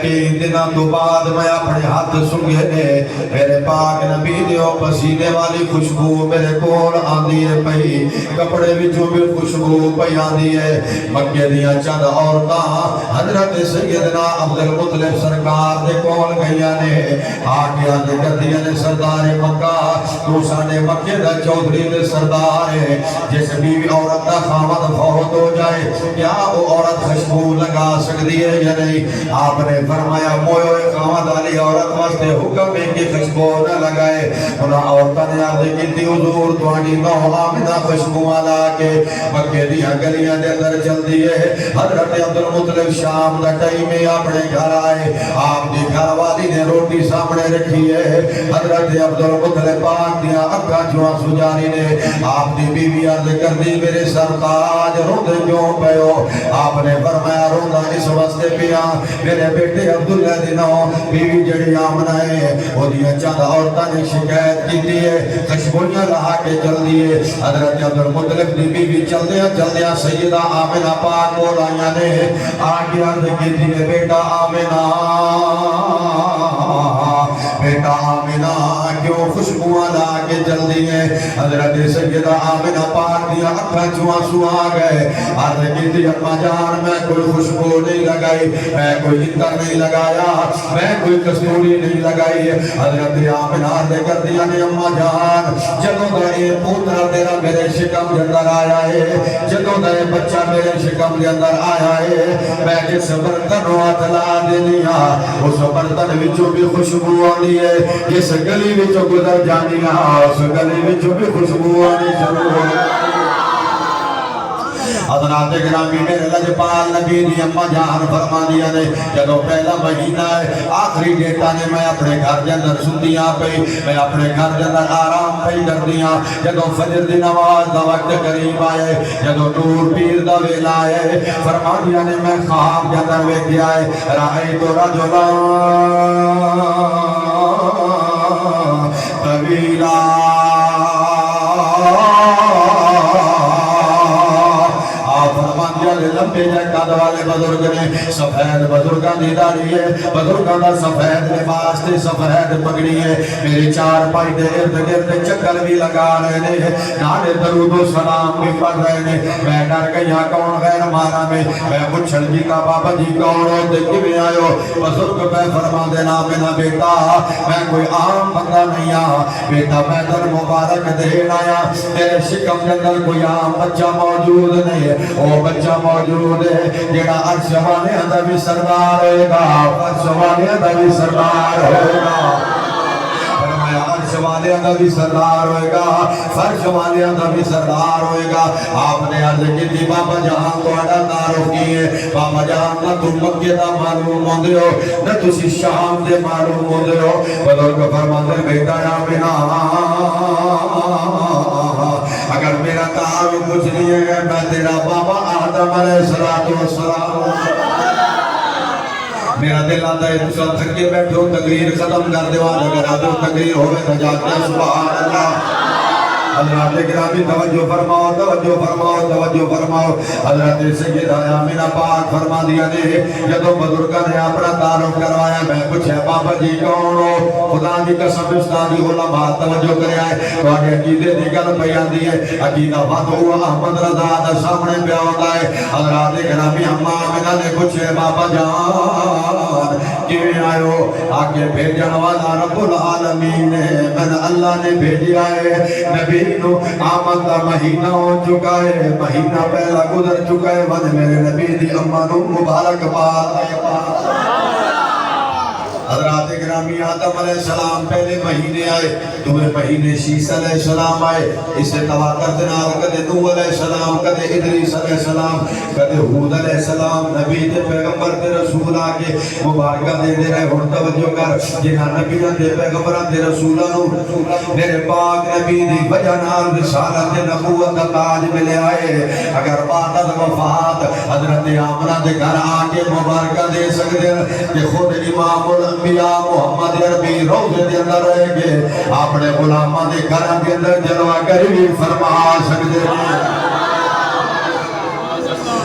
3 دنوں تو بعد میں اپنے ہاتھ سنگے نے میرے پاک نبی دیو پسینے والی خوشبو میرے کول آندی ہے پئی کپڑے وچوں بھی خوشبو پئی آندی ہے مکے دیاں چند عورتاں حضرت سیدنا عبدالمطلب سرکار دے کول گئیاں نے آگیا دے کردیاں نے سردار مکہ تو سانے مکے دا چودھری دے سردار ہے جس بیوی عورت دا خامد فوت ہو جائے کیا وہ عورت خوشبو لگا سکتی ہے یا نہیں آپ نے فرمایا مویو خامد والی عورت واسطے حکم ہے کہ خوشبو نہ لگائے انہاں عورتاں نے عرض کیتی حضور تواڈی نو آمنہ خوشبو والا کے مکے دیاں گلیاں دے اندر چلدی ہے حضرت عبدالمطلب شام دا ٹائم میں اپنے گھر آئے آپ دی گھر والی نے روٹی سامنے رکھی ہے حضرت عبدالمطلب پاک دیا اکھا جوان سجاری نے آپ دی بیوی عرض کر دی میرے سرتاج روندے کیوں پیو آپ نے فرمایا روندا اس واسطے پیا میرے بیٹے عبداللہ دنوں بیوی جڑی آمنہ ہے وہ دیا چند عورتاں نے شکایت کی دیئے خوشبویاں لہا کے چل دیئے حضرت عبدالمطلب دی بیوی چل دیا سیدہ آمنہ پاک بولا نے آگے عرض کی دیئے بیٹا آمنہ کیوں خوشبوہ لا کے جلدی ہے حضرت سیدہ آمنہ پاک دیا اکھا چوان سو آگئے عرض کی دیئے اپنا جان میں کوئی خوشبو نہیں لگائی میں کوئی عطر نہیں لگایا میں کوئی کستوری نہیں لگائی حضرت آمنہ عرض کر دیا نے اماں جان جدوں دا اے پوترا تیرا میرے شکم جندر آیا ہے جدوں دا اے بچہ میرے شکم جندر آیا ہے میں جس برتن ہاتھ لا دینی ہاں اس برتن وچوں بھی خوشبو آنی ہے جس گلی وچوں گزر جانی ہاں اس گلی وچوں بھی خوشبو آنی شروع ہو حضرات گرامی میرے لجپال نبی دی اماں جان فرما دیا نے جدو پہلا مہینہ ہے آخری ڈیٹا نے میں اپنے گھر جندر سندیاں پئی میں اپنے گھر جندر آرام پئی کر دیاں جدو فجر دی نماز دا وقت قریب آئے جدو نور پیر دا ویلا آئے فرما دیا نے میں خواب جندر ویکھیا ہے رائے تو رجلا طویلا بھیجا کد والے بزرگ نے سفید بزرگاں دی داڑھی ہے بزرگاں دا سفید لباس تے سفید پگڑی ہے میرے چار پائی دے ارد گرد چکر بھی لگا رہے ہیں نالے درود و سلام بھی پڑھ رہے ہیں میں ڈر گیا کون غیر مارا میں پوچھن جی کا بابا جی کون ہو تے کیویں آئے ہو بزرگ پہ فرما دینا میرا بیٹا میں کوئی عام بندہ نہیں آ بیٹا میں در مبارک دین آیا تیرے شکم کے اندر کوئی عام بچہ موجود نہیں ہے وہ بچہ موجود ہے جڑا عرش والے اندر بھی سردار ہوئے گا عرش والے اندر بھی سردار ہوئے گا عرش والے اندر بھی سردار ہوئے گا فرش والے اندر بھی سردار ہوئے گا آپ نے عرض کی تھی بابا جہاں تو اڈا تعارف کی ہے بابا جہاں نہ تم مکہ دا معلوم ہوندے ہو نہ تسی شام دے معلوم ہوندے ہو بزرگ فرماندے بیٹا یا بنا اگر میرا تعارف کچھ نہیں ہے میں تیرا بابا آدم علیہ السلام میرا دل آتا ہے تو سب تھکے بیٹھو تقریر ختم کر دیوا اگر آدھو تقریر ہوئے تو جاتے ہیں سبحان اللہ حضرات گرامی توجہ فرماؤ توجہ فرماؤ توجہ فرماؤ حضرت سیدہ آمینہ پاک فرما دیا نے جدو بزرگاں نے اپنا تعارف کروایا میں پوچھا بابا جی کون ہو خدا دی قسم استادی علماء توجہ کرے آئے تو آگے عقیدے دی گل پہ آندی ہے عقیدہ بات ہوا احمد رضا دا سامنے پہ ہوتا ہے حضرات گرامی اماں آمینہ نے پوچھے بابا جان کیویں آئے ہو آگے بھیجن والا رب العالمین ہے من اللہ نے بھیجا ہے نبی آمد کا مہینہ ہو چکا ہے مہینہ پہلا گزر چکا ہے من میرے نبی دی امانو مبارک بات حضرات گرامی آدم علیہ السلام پہلے مہینے آئے دوے مہینے شیس علیہ السلام آئے اسے تواتر دنال کدے نوح علیہ السلام کدے ادریس علیہ السلام کدے حود علیہ السلام نبی دے پیغمبر دے رسول آگے مبارکہ دے دے رہے ہون توجہ کر جنہاں نبیان دے پیغمبران دے رسولانو میرے پاک نبی دی وجہ نال رسالت نبوت تاج ملے آئے اگر بعد از وفات حضرت آمنہ دے گھر آگے مبارکہ دے سکتے ہیں کہ خود امام الانبیاء محمد عربی روزے دے اندر رہے گے اپنے غلامہ دے گھر دے اندر جلوہ کری فرما سکتے ہیں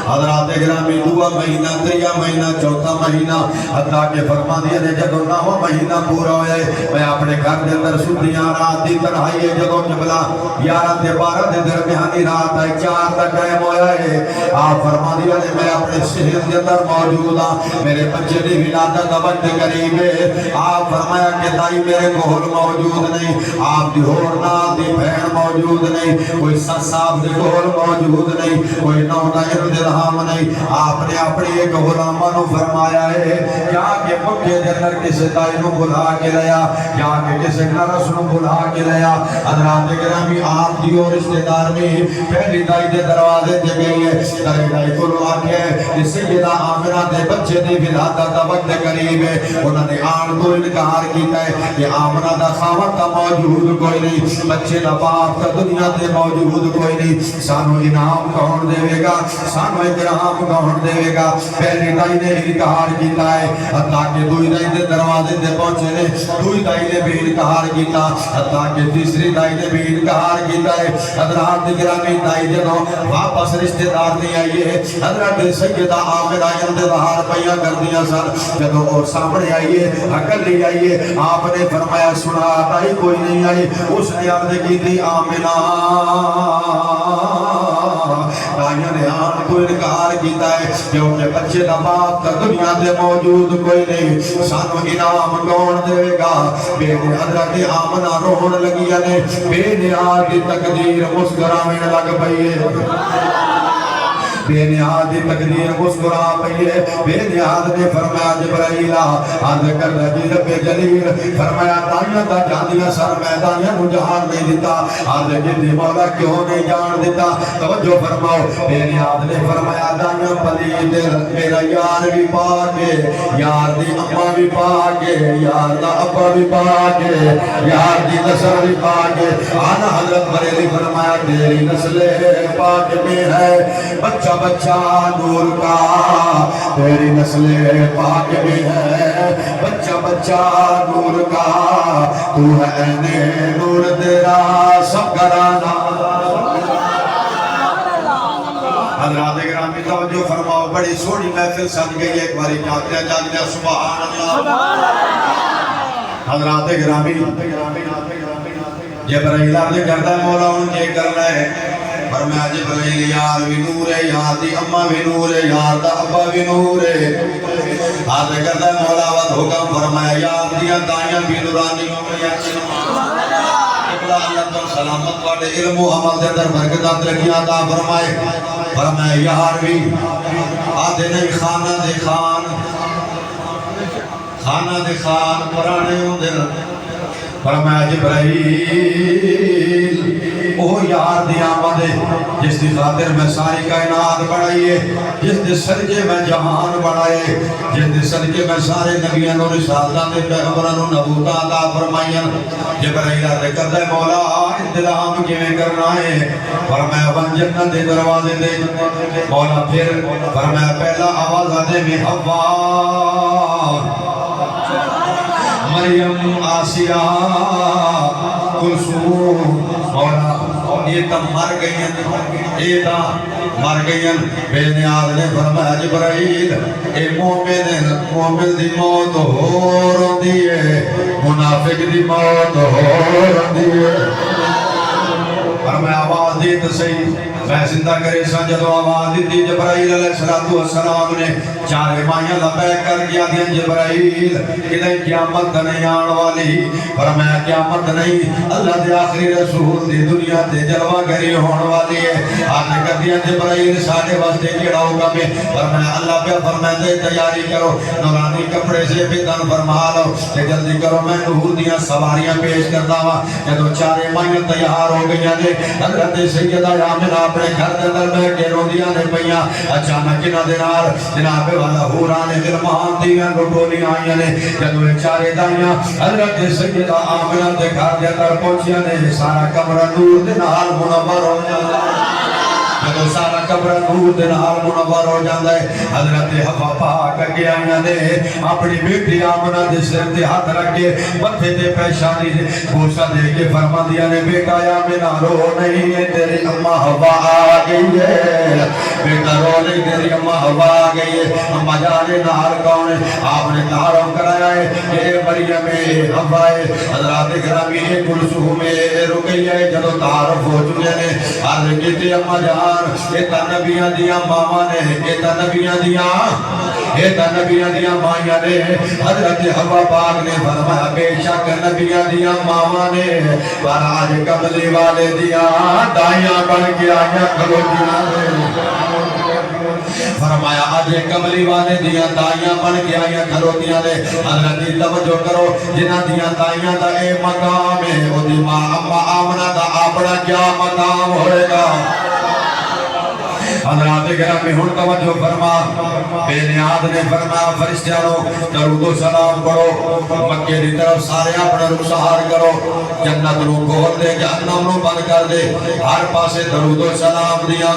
حضرات گرامی دعا مہینہ تریا مہینہ چوتھا مہینہ حتیٰ کہ فرما دیا نے جدو ناوہ مہینہ پورا ہوئے میں اپنے گھر دے اندر سدیاں رات دی تنہائی ہے جدو جبلا 11 تے 12 دے درمیانی رات ہے 4 تک ٹائم ہویا ہے آپ فرما دیا نے میں اپنے شہر دے اندر موجود ہاں میرے بچے دی ولادت وقت قریب ہے آپ فرمایا کہ دائی میرے گھول موجود نہیں آپ دی ہورنا دی بہن موجود نہیں کوئی صاحب دی گھول موجود نہیں کوئی نونا ارد ہم نہیں آپ نے اپنی ایک غلامہ نو فرمایا ہے کیا کہ مکہ دے اندر کسی دائی نو بلا کے لیا کیا کہ کسی نرس نو بلا کے لیا حضرات گرامی آپ دیو رشتہ دار میں پہلی دائی دے دروازے دے گئی ہے دائی دائی کو لو آکے جس سے جدا آمنہ دے بچے دے ولادت وقت قریب ہے انہوں نے آن کو انکار کیتا ہے کہ آمنہ دا خاوت تا موجود کوئی نہیں بچے دا باپ تا دنیا دے موجود کوئی نہیں سانو انعام کون دے گا سانو اکرام کون دے گا پہلی دائی نے انکار کیتا ہے حتیٰ کہ دوئی دائی دے دروازے دے پہنچے نے دوئی دائی نے بھی انکار کیتا حتیٰ کہ تیسری دائی نے بھی انکار کیتا ہے حضرات گرامی دائی جنہوں واپس رشتہ دار نہیں آئیے حضرت سیدہ آمنہ انتظار پہیا کر دیا سر جنہوں اور سامنے آئیے حقل لے آئیے آپ نے فرمایا سنا دائی کوئی نہیں آئی اس نے عرض کی تھی آمنہ دائیوں نے آن کو انکار کیتا ہے کیونکہ بچے دا باپ تا دنیا دے موجود کوئی نہیں سانو انعام کون دے گا بے نے حضرت آمنہ روحن لگیا نے بے نیاز کی تقدیر مسکرامین لگ پئیے بے نیاز دی تقدیر مسکرا پئیے بے نیاز نے فرمایا جبرائیلہ عرض کر رجی رب جلیل فرمایا دائیاں تا جاندیاں سر میں دائیاں نو جہان نہیں دیتا عرض جدی مولا کیوں نہیں جان دیتا توجہ فرماؤ بے نیاز نے فرمایا دائیاں پلی دل میرا یار بھی پاکے یار دی اممہ بھی پاکے یار دا ابا بھی پاکے یار دی نسل بھی پاکے آنا حضرت بریلی فرمایا تیری نسل پاک میں ہے بچہ بچہ نور کا تیری نسل پاک میں ہے بچہ بچہ نور کا تو ہے نور تیرا سب گرانا حضرات گرامی توجہ فرماؤ بڑی سوڑی محفل سج گئی ایک باری جاگدیا سبحان اللہ حضرات گرامی جبرائیل عرض کرتا ہے مولا ان کے کرنا ہے فرمایا جبرائیل یار بھی نور ہے یار دی اممہ بھی نور ہے یار دا ابا بھی نور ہے عرض کرتا ہے مولا وقت حکم فرمایا یار دیا دائیاں بھی نورانی اللہ تعالی سلامت واڑے علم و عمل دے در برکتات رکھی عطا فرمائے فرمایا یار بھی آدھے نہیں خانہ دے خان خانہ دے خان پرانے ہوں دے فرمایا جبرائیل او یار دی آمد ہے جس دی خاطر میں ساری کائنات بڑھائیے جس دی سرجے میں جہان بڑھائے جس دی سرجے میں سارے نبیان اور رسالتان دے پیغمبران و نبوتا عطا فرمائین جبرائیل عرض کرتا ہے مولا انتظام کیویں کرنا ہے فرمایا ون جنت دے دروازے دے مولا پھر فرمایا پہلا آواز آدھے میں حوا مریم آسیہ کلثوم مولا یہ تا مر گئیں یہ تا مر گئیں بے نیاز نے فرمایا جبرائیل اے مومن دی موت ہو رہی ہے منافق دی موت ہو رہی ہے فرمایا آواز دی تو صحیح میں زندہ کرے سا جدو آواز دی جبرائیل علیہ السلام نے چارے مائیاں لبیک کر گیا دیا جبرائیل کدھیں قیامت نہیں آن والی فرمایا قیامت نہیں اللہ دے آخری رسول دی دنیا تے جلوہ گری ہون والی ہے آپ نے کر دیا جبرائیل ساڑھے واسطے کیڑا ہوگا میں فرمایا اللہ پہ فرمایا دے تیاری کرو نورانی کپڑے سے بھی تن فرما لو کہ جلدی کرو میں نور دیا سواریاں پیش کرتا ہوا جدو چارے مائیاں تیار ہو گئی ہیں حضرت سیدہ آمنہ اپنے گھر دے اندر میں کے روندیاں نے پئیاں اچانک انہاں دے نال جناب والا حوران غلمان دیاں گٹولیاں آئیاں نے جدو چارے دائیاں حضرت سیدہ آمنہ دے گھر دے اندر پہنچیاں نے سارا کمرہ نور دے نال منور ہو جاتا جدو سارا کمرہ نور دے نال منور ہو جاتا ہے حضرت حوا پاک اگے آئیاں نے اپنی بیٹی آمنہ دے سر تے ہاتھ رکھ کے متھے تے پیشانی دے بوسہ دے کے فرما دیا نے بیٹا آمنہ رو نہیں ہے تیری اماں حوا آ گئی ہے بیٹا رو نہیں تیری اماں حوا آ گئی ہے اماں جانے نال کون ہے آپ نے تعارف کرایا ہے کہ مریم حوا ہے حضرات گرامی کلثوم رکئی ہے جدو تعارف ہو چکے نے عرض کیتے اماں جان یہ تا نبیاں دیاں ماما نے یہ تا نبیاں دیاں مائیاں نے حضرت حوا پاک نے فرمایا بے شک نبیاں دیاں ماما نے پر آج کملی والے دیاں دائیاں بن کے آئیاں کھلوٹیاں نے فرمایا آج کملی والے دیاں دائیاں بن کے آئیاں کھلوٹیاں نے حضرت توجہ کرو جنہ دیاں دائیاں دا اے مقام ہے وہ دی ماں اما آمنہ دا اپنا کیا مقام ہوئے گا حضرات گرامی ہن توجہ فرما بے نیاز نے فرمایا فرشتیانوں درود و سلام پڑھو مکے دی طرف سارے اپنا رخسار کرو جنت نو کھول دے جہنم نو بند کر دے ہر پاسے درود و سلام دیا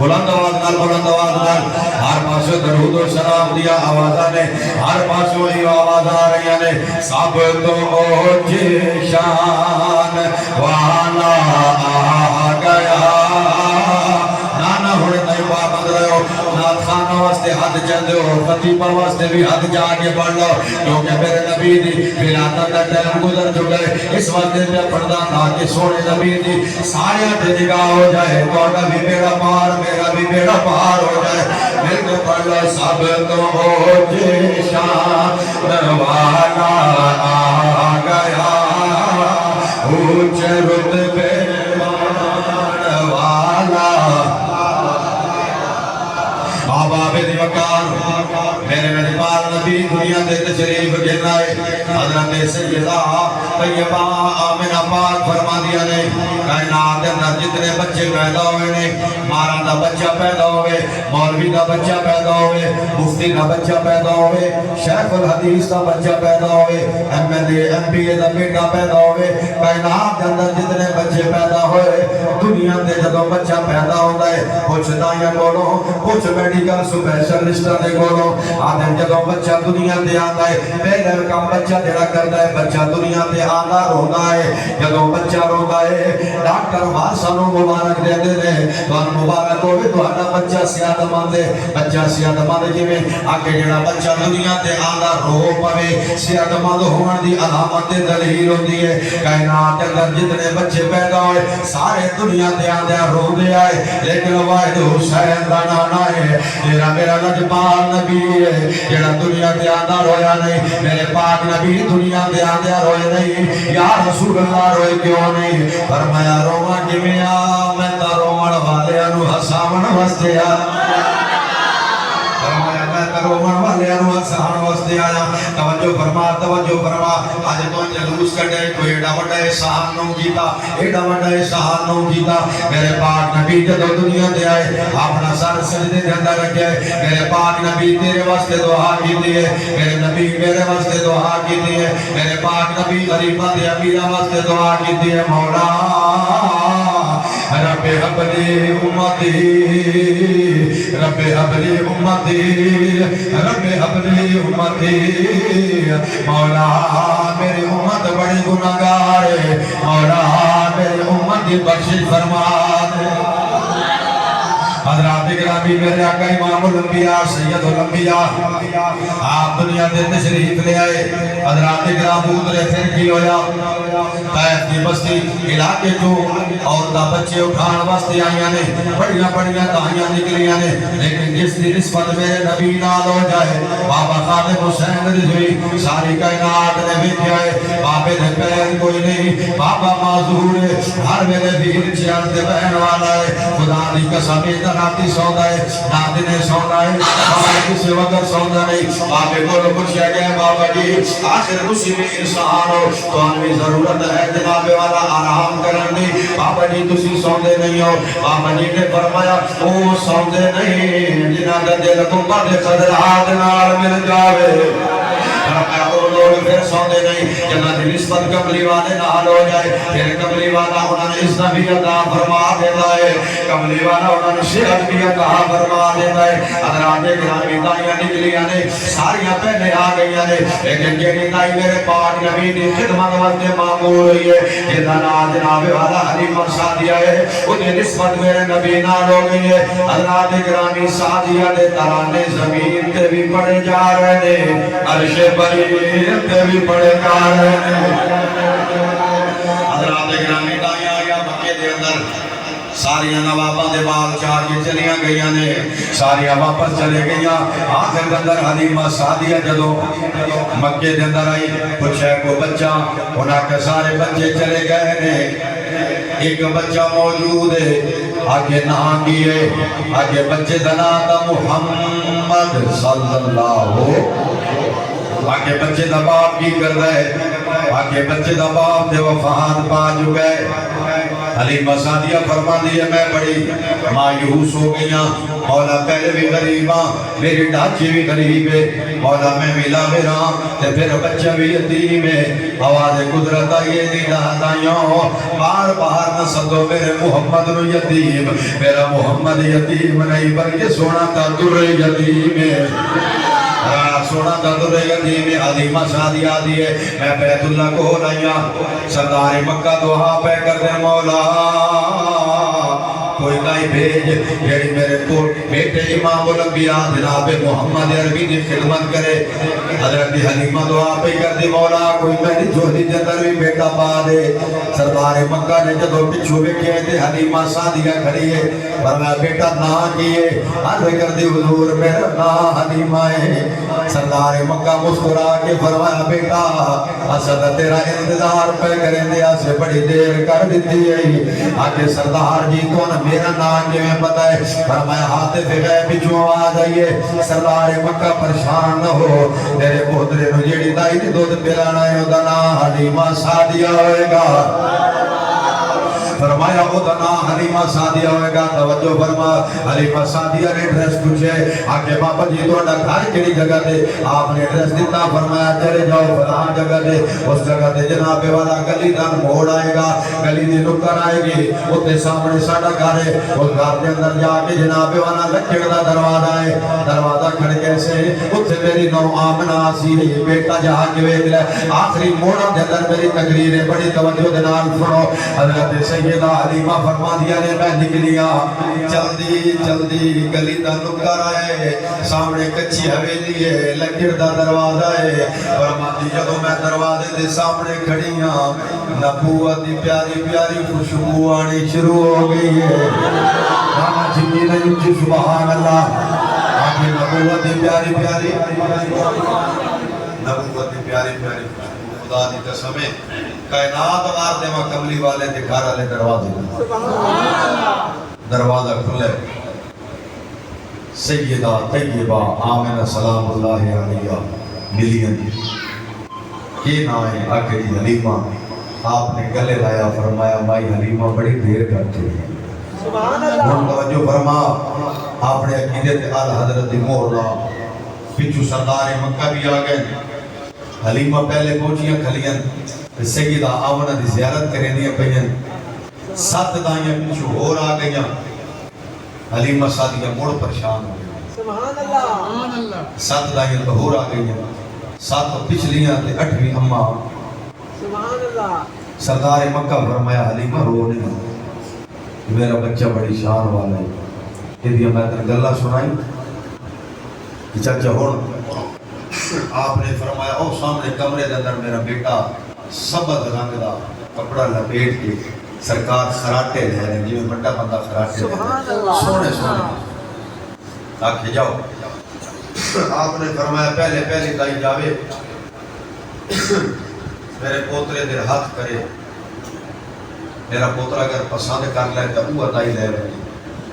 بلند آواز نال ہر پاسے درود و سلام دیا آوازاں نے ہر پاسوں ہی آواز آ رہی نے سب تو شان والا آ گیا ہونے تائیں پابند رہے ہو نات خانہ واسطے حد چاہتے ہو خطیبہ واسطے بھی حد جا کے پڑھ لو کیونکہ میرے نبی دی ولادت کا ٹائم گزر چکا ہے اس وقت میں پڑھتا تھا کہ سونے نبی دی سارے ہاتھ نگاہ ہو جائے تو بھی میرا پار میرا بھی میرا پار ہو جائے مل کے پڑھ لو سب تو شان والا آ گیا اونچے رتبے والا آباب دی وقار میرے مجبال نبی دنیا دے تشریف گرنا ہے حضرت سیدہ طیبہ آمنہ پاک فرما دیا نے کائنات اندر جتنے بچے پیدا ہوئے نے مارا دا بچہ پیدا ہوئے مولوی دا بچہ پیدا ہوئے مفتی دا بچہ پیدا ہوئے شیخ الحدیث دا بچہ پیدا ہوئے ایم پی اے دا بیٹا پیدا ہوئے کائنات اندر جتنے بچے پیدا ہوئے دنیا دے جدوں بچہ پیدا ہوتا ہے کچھ دائیاں کولوں کچھ میڈیکل سپیشلسٹاں دے کولوں آدھے جدوں بچہ بچہ دنیا تے آندا ہے پہلا کام بچہ جڑا کردا ہے بچہ دنیا تے آندا روندا ہے جدوں بچہ روندا ہے ڈاکٹر وارثاں نوں مبارک دیندے نے تانوں مبارک ہوے تہاڈا بچہ صحت مند ہے بچہ صحت مند جویں اگے جڑا بچہ دنیا تے آندا رو پوے صحت مند ہون دی علامت تے دلیل ہوندی ہے کائنات دے اندر جتنے بچے پیدا ہوئے سارے دنیا تے آندے روندے آئے لیکن واحد حسین دا نانا ہے تیرا میرا لجپال نبی ہے جڑا دنیا تے آندا رویا نہیں میرے پاک نبی دنیا تے آندے روئے نہیں یا رسول اللہ روئے کیوں نہیں فرمایا رواں کیویں آ میں تا روون والیاں نوں ہساون واسطے آ فرمایا میں تا روون والیاں نوں ہساون واسطے آیا توجہ فرما اج تو جلوس کڈے کوئی ایڈا وڈا احسان نوں کیتا ایڈا وڈا احسان نوں کیتا میرے پاک نبی جدوں دنیا تے آئے اپنا سر سجدے دے اندر رکھے میرے پاک نبی تیرے واسطے دعا کیتی ہے میرے نبی میرے واسطے دعا کیتی ہے میرے پاک نبی غریباں دے امیراں واسطے دعا کیتی ہے مولا رب هب لي امتي رب هب لي امتي رب هب لي امتي مولا میری امت بڑی گناہگار ہے مولا میری امت کی بخشش فرما دے حضرات گرامی میرے آقا امام الانبیاء سید الانبیاء آپ دنیا دے تشریف لے آئے حضرات گرام ادھرے پھر کی ہویا طائف کی بستی علاقے جو عورتاں بچے اٹھان واسطے آئیاں نے بڑیاں بڑیاں دہائیاں نکلیاں نے لیکن جس دی نسبت میرے نبی نال ہو جائے بابا خادم حسین رضوی ساری کائنات نے ویکھیا ہے بابے دے پیر کوئی نہیں بابا معذور ہے ہر ویلے ویر چیار دے بہن والا ہے خدا دی قسم راتی سوندا ہے رات نے سوندا ہے بابا کسی وقت سوندا نہیں بابے کو پوچھا گیا بابا جی آخر تسی بھی انسان ہو تانوں ضرورت ہے جناب والا آرام کرن دی بابا جی تسی سوندے نہیں ہو بابا جی نے فرمایا او سوندے نہیں جنہاں دا دل تو بڑے قدرات نال مل جاوے فرمایا وہ لوگ پھر سوندے نہیں جنہاں دی نسبت کملی والے نال ہو جائے پھر کملی والا انہاں نے اس نبی عطا فرما دیتا ہے کملی والا انہاں نے صحت بھی عطا فرما دیتا ہے حضرات گرامی دائیاں نکلیاں نے ساریاں پہلے آ گئیاں نے لیکن جہی دائی میرے پاک نبی دی خدمت واسطے معمول ہوئی ہے جہاں نام جناب والا حلیمہ سعدیہ ہے انہیں نسبت میرے نبی نال ہو گئی ہے حضرات گرامی سعدیہ دے ترانے زمین تے بھی پڑے جا رہے ہیں عرش برین تے بھی پڑے جا رہے ہیں حضرات گرامی دائی آیا مکے دے اندر ساریاں نواباں دے بال چار کے چلیاں گئیاں نے ساریاں واپس چلے گئیاں آخر دے اندر حلیمہ سعدیہ جدو مکے دے اندر آئی پوچھے کو بچہ انہاں کے سارے بچے چلے گئے نے ایک بچہ موجود ہے آگے نام کیے آگے بچے دنا دا محمد صلی اللہ آگے بچے دا باپ کی کر رہے آگے بچے دا باپ دے وفات پا چکے حلیمہ سعدیہ فرما دیئے میں بڑی مایوس ہو گئیاں مولا پہلے بھی غریباں میری ڈاچی بھی غریب ہے مولا میں ملا میرا تے پھر بچہ بھی یتیم ہے آواز قدرت آئیے دی دائیوں بار بار نہ سدو میرے محمد نو یتیم میرا محمد یتیم نہیں بلکہ سونا کا در یتیم ہے سونا دردر یتیم حلیمہ سعدیہ آدھی ہے میں بیت اللہ کو رہیا سردار مکہ دعا پہ کر دے مولا کوئی دائی بھیج جیڑی میرے بیٹے امام الانبیاء جناب محمد عربی دی خدمت کرے حضرت حلیمہ دعا پہ کر دی مولا کوئی میری جوہدی جندر بھی بیٹا پا دے سردار مکہ نے جدو پچھو بکھے تھے حلیمہ سعدیہ کھڑی ہے فرمایا بیٹا نہ کیے عرض کر دی حضور میرا نا حلیمہ ہے سردار مکہ مسکرا کے فرمایا بیٹا اسد تیرا انتظار پہ کریں دیا سے بڑی دیر کر دیتی ہے آگے سردار جی تو میرا نام جو میں پتا ہے فرمایا حاطف غیب جو آ جائیے سردار مکہ پریشان نہ ہو تیرے پوترے نو جیڑی دائی دی دودھ پلانا ہے ادھا نا حلیمہ سعدیہ ہوئے گا فرمایا وہ دا نام حلیمہ سعدیہ ہوئے گا. توجہ فرما. حلیمہ سعدیہ نے ڈریس پوچھے آکے بابا جی تو اڈا گھر کیڑی جگہ دے؟ آپ نے ڈریس دیتا. فرمایا چلے جاؤ فلان جگہ دے. اس جگہ دے جناب والا گلی دا موڑ آئے گا, گلی دی نکر آئے گی, اتے سامنے ساڑا گھر ہے. اس گھر کے اندر جا کے جناب والا لکڑ دا دروازہ ہے. دروازہ کھڑکے سے اتھے میری نو آمنہ آسی ہے بیٹا جہاں کے ویگ لے. آخری موڑا دے اندر میری تقریر ہے, بڑی توجہ دے نال سنو. حضرت سیدہ حلیمہ فرما دیا نے میں نکلیا جلدی جلدی گلی دا نکر آئے, سامنے کچھی حویلی ہے, لکڑ دا دروازہ ہے. فرماتی جدو میں دروازے دے سامنے کھڑیاں نبوت دی پیاری پیاری خوشبو آنی شروع ہو گئی ہے. ماما جنگی نہیں اچھی سبحان اللہ. آگے نبوت دی پیاری پیاری نبوت دی پیاری پیاری خوشبو خدا دی قسم ہے کائنات وار دے ماں کملی والے دے گھر والے دروازے دروازہ کھلے. سیدہ طیبہ آمنہ سلام اللہ علیہ ملین یہ نائیں آکے جی حلیمہ. آپ نے گلے لایا فرمایا مائی حلیمہ بڑی دیر کر چلی ہے. توجہ فرما. آپ نے عقیدت آل حضرت مولا پچھو سردار مکہ بھی آگئے. حلیمہ پہلے پہنچیاں کھلیاں سیدہ آمنہ دی زیارت کریں دیا پہین. 7 دائیاں پچھو اور آگئیاں. حلیمہ سعدیہ موڑ پریشان ہو گئی. سبحان اللہ. 7 دائیاں تو اور آگئیاں. 7 پچھلیاں تے 8ویں اماں. سبحان اللہ. سردار مکہ فرمایا حلیمہ رو نہیں, میرا بچہ بڑی شان والا ہے. یہ دیا میں تن گلہ سنائی چاچا ہون. آپ نے فرمایا او سامنے کمرے دے اندر میرا بیٹا سبز رنگ دا کپڑا لپیٹ کے سرکار خراٹے لے رہے جی میں بڑا بندہ خراٹے لے رہے سونے سونے آکھے جاؤ. آپ نے فرمایا پہلے پہلی دائی جاوے میرے پوترے دے ہاتھ کرے, میرا پوترا اگر پسند کر لے تو وہ دائی لے رہے.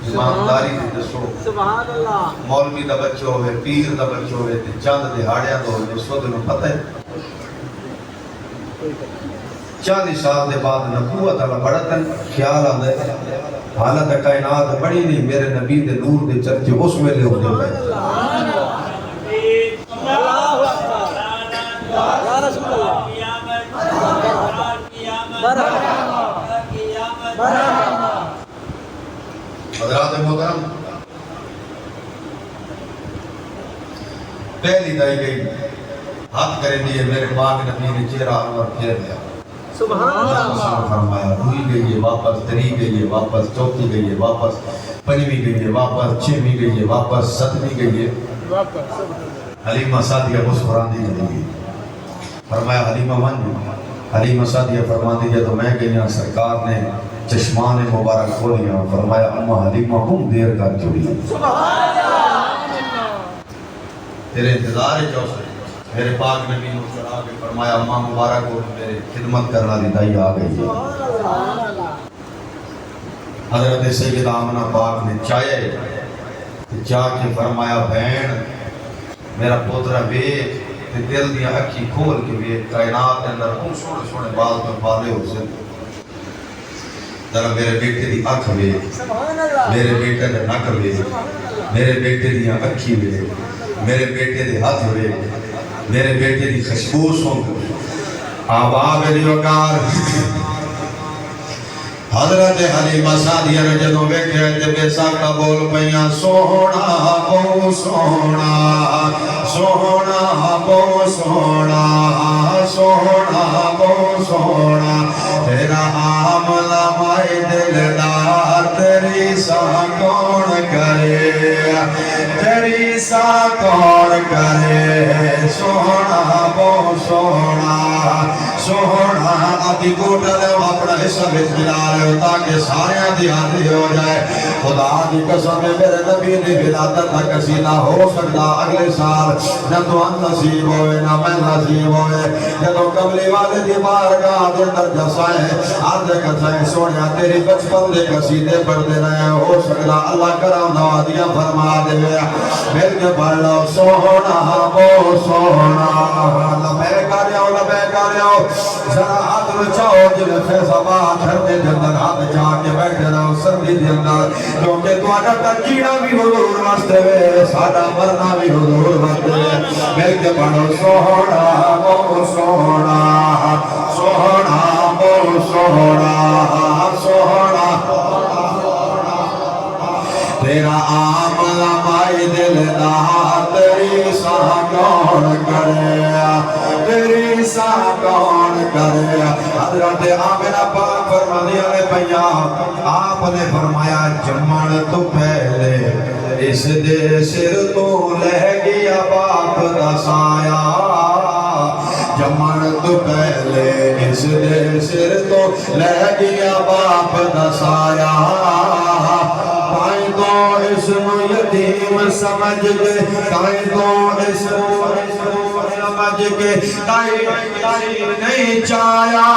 ایمانداری دی دسو. سبحان اللہ. مولوی دا بچہ ہوئے, پیر دا بچہ ہوئے, چند دہاڑیاں دو ہوئے, سو دنوں پتہ ہے 40 سال دے بعد نبوت اللہ بڑا تن خیال آدھا ہے. حالت کائنات بڑی نہیں, میرے نبی دے نور دے چرچے اس ویلے ہو دے پہ. حضرات محترم پہلی دائی گئی ہاتھ کریں دیئے میرے پاک نبی نے چہرہ انور پھیر لیا. سبحان اللہ. فرمایا ہوئی گئی ہے واپس, 3 گئی ہے واپس, 4 گئی ہے واپس, 5 گئی ہے واپس, 6 گئی ہے واپس, 7 گئی ہے واپس. حلیمہ سعدیہ مسکران دی گئی. فرمایا حلیمہ ون. حلیمہ سعدیہ فرما دیجئے تو میں گئی سرکار نے چشمان مبارک کھولیا. فرمایا اما حلیمہ ہم دیر کر چڑی. تیرے انتظار ہے چوسے میرے پاک نبی نے اتر آگے فرمایا اما مبارک ہو میرے خدمت کرنا دی دائی آگئی ہے. حضرت سیدہ آمنہ پاک نے چاہے چاہ کے فرمایا بہن میرا پوترہ بیت تے دل دیا اکھی کھول کے بیت کائنات کے اندر ان سوڑے سوڑے بال پر بالے ہو سے ذرا میرے بیٹے دی اکھ بیت, میرے بیٹے دے نک بیت, میرے بیٹے دی اکھی بیت, میرے بیٹے دی ہاتھ بیت, میرے بیٹے دی خوشبو سن آباب دیوکار. حضرت حلیمہ سعدیہ نے جدوں ویکھے تے بے ساکھا بول پیاں سونا او سونا سونا بو سونا سونا بو سونا تیرا عاملہ مائی دلدار تیری سا کون کرے تیری سا کون کرے سونا بو سونا سونا. آدھی گوٹا دے اپنا حصہ بچ ملا رہے ہو تاکہ سارے دیہاتی ہو جائے. خدا دی قسم ہے میرے نبی نے ولادت نہ کسی نہ ہو سکتا اگلے سال نہ تو ان نصیب ہوئے نہ میں نصیب ہوئے. جدو کملی والے دی بارگاہ دے اندر جسائے آدھے کسائے سوڑیا تیری بچپن دے قصیدے پڑھتے رہے ہو سکتا اللہ کرام نوازیاں فرما دے مل کے پڑھ لو سونا بو سونا لبے کاریاں لو ذرا ہاتھ رچاؤ جل فیضاباد دھرتے دے اندر ہاتھ جا کے بیٹھے رہو سردی دے اندر کیونکہ تہاڈا تجینا بھی حضور واسطے وے ساڈا مرنا بھی حضور واسطے وے مل کے پڑھو سوہنا بہت سوہنا سوہنا بہت سوہنا سوہنا تیرا عاملہ مائی دلدار تیری ساہ کون کرے تیری ساہ کون کرے حضرت آمنہ پاک فرمانے والے پیا آپ نے فرمایا جمن تو پہلے اس دے سر تو لہ گیا باپ دا سایہ جمن تو پہلے اس دے سر تو لہ گیا باپ دا سایہ تائیں تو اسم یتیم سمجھ کے تائیں تو اسم سمجھ کے تائیں نہیں چاہیا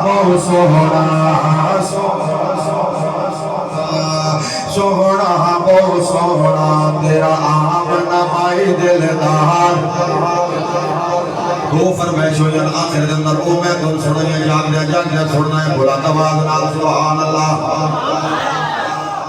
بہت سوہنا سوہنا بہت سوہنا تیرا آمنہ مائی دلدار وہ فرمائش ہو جن آخر دن در او میں تم سننے جاگ دیا سننا ہے بلند آواز نال سبحان اللہ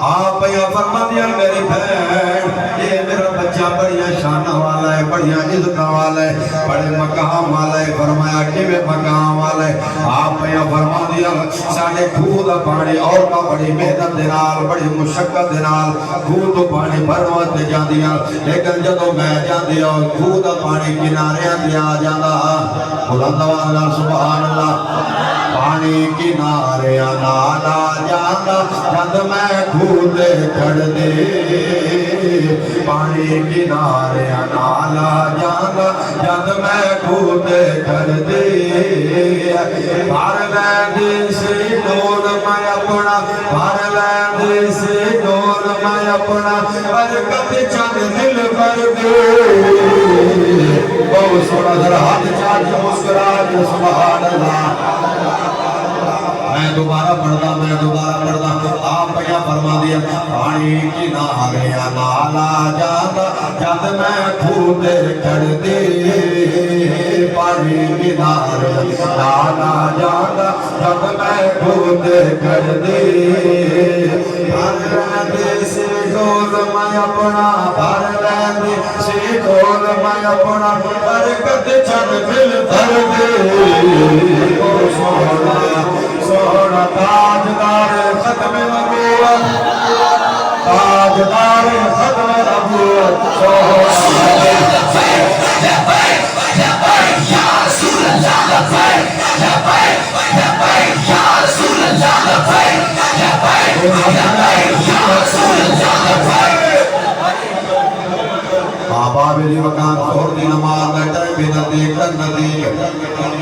آپ یا فرما دیا میری بہن یہ میرا بچہ بڑیا شان والا ہے بڑیا عزت والا ہے بڑے مقام والا ہے فرمایا کہ میں مقام والا ہے آپ یا فرما دیا ساڑھے خود پانی اور کا بڑی محنت دنال بڑی مشکل دنال خود پانی بھروت دے جان دیا لیکن جدو میں جان دیا خود پانی کنارے دیا جانا بلند والا سبحان اللہ پانی کنارے نالا جانا جد میں خود کھڑ دے پانی کنارے نالا جانا جد میں خود کھڑ دے بھر لیندے سے ڈول میں اپنا بھر لیندے سے ڈول میں اپنا برکت چند دل بھر دے بہت سونا ذرا ہاتھ چاہتے مسکرا کے سبحان اللہ میں دوبارہ پڑھتا آپ کیا فرما دیا پانی کنارے نالا جاتا جد میں خود کھڑ دے پانی کنارے نالا جاتا جد میں خود کھڑ دے بھر لیندے سے ڈول میں اپنا بھر لیندے سے ڈول میں اپنا برکت چند دل بھر دے سونا تاجدار ختم نبوت تاجدار ختم نبوت سونا یا رسول اللہ لبیک لبیک لبیک یا رسول اللہ لبیک لبیک لبیک یا رسول اللہ لبیک بابا بلی وکان سور دی نماز بیٹھے بینتی کرنتی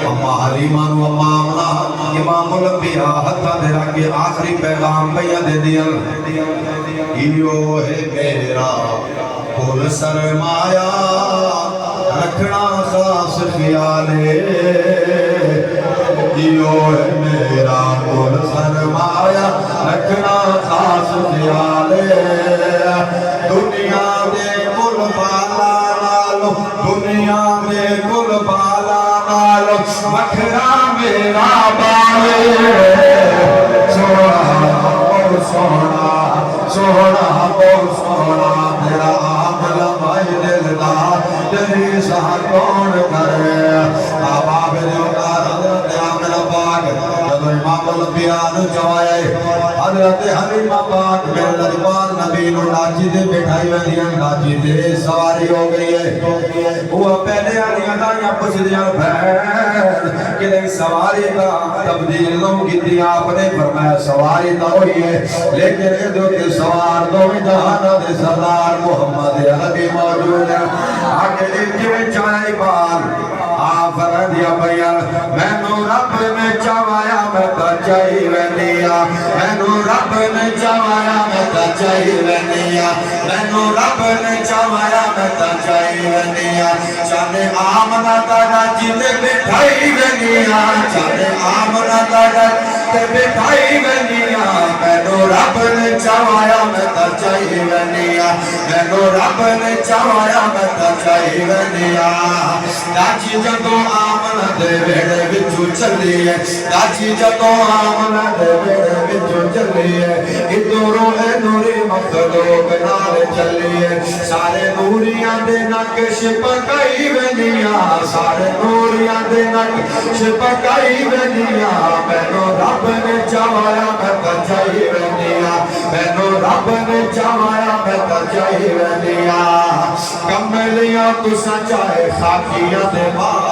اما حلیمان و اما امنا امام الانبیاء حتی دیرا کے آخری پیغام بیا دے دیا ایو ہے میرا کل سرمایا رکھنا خاص خیالے ایو ہے میرا کل سرمایا رکھنا خاص خیالے دنیا دے کل بالا نالو دنیا دے کل بالا نالو مکھرا میرا بالے سونا بہت سونا سونا بہت سونا تیرا عاملہ مائی دلدار تیری ساہ کون کرے بابا بلیوکار حضرت عاملہ پاک جدو امام الانبیاء نو چوائے حضرت حلیمہ پاک میرے لجبان نبی نو لاچی دے بٹھائی ویدیاں لاچی دے سواری ہو گئی ہے وہ پہلے آنیاں دائیاں پچھ دیا بھین کہ نہیں سواری کا تبدیل نو کی دیا آپ نے فرمایا سواری تا ہوئی ہے لیکن ادھو کے سوار دو جہانا دے سردار محمد عربی موجود ہے آگے ایک میں چاہے بار آپ فرندیا بیان میں نو رب نے چاوایا میں تا چاہی وینیا میں نو رب نے چاوایا میں تا چاہی وینیا میں نو رب نے چاوایا میں تا چاہی وینیا چاہے آمنہ تاڑا جیتے بٹھائی وینیا چاہے آمنہ تاڑا تے بٹھائی ونیا مینو رب نے چاہیا میں تا چاہی ونیا مینو رب نے چاہیا میں تا چاہی ونیا داجی جدوں آمنا دے ویڑے وچوں چلی ہے داجی جدوں آمنا دے ویڑے وچوں چلی ہے ادھروں اے نوری مخلوق نال چلی ہے سارے نوریاں دے نقش پکائی ونیا سارے نوریاں دے نقش پکائی ونیا مینو رب نے چاہیا میں تا چاہی ونیا مینو رب نے چاہیا میں تا چاہی ونیا کملیاں تساں چاہے خاکیاں دے بال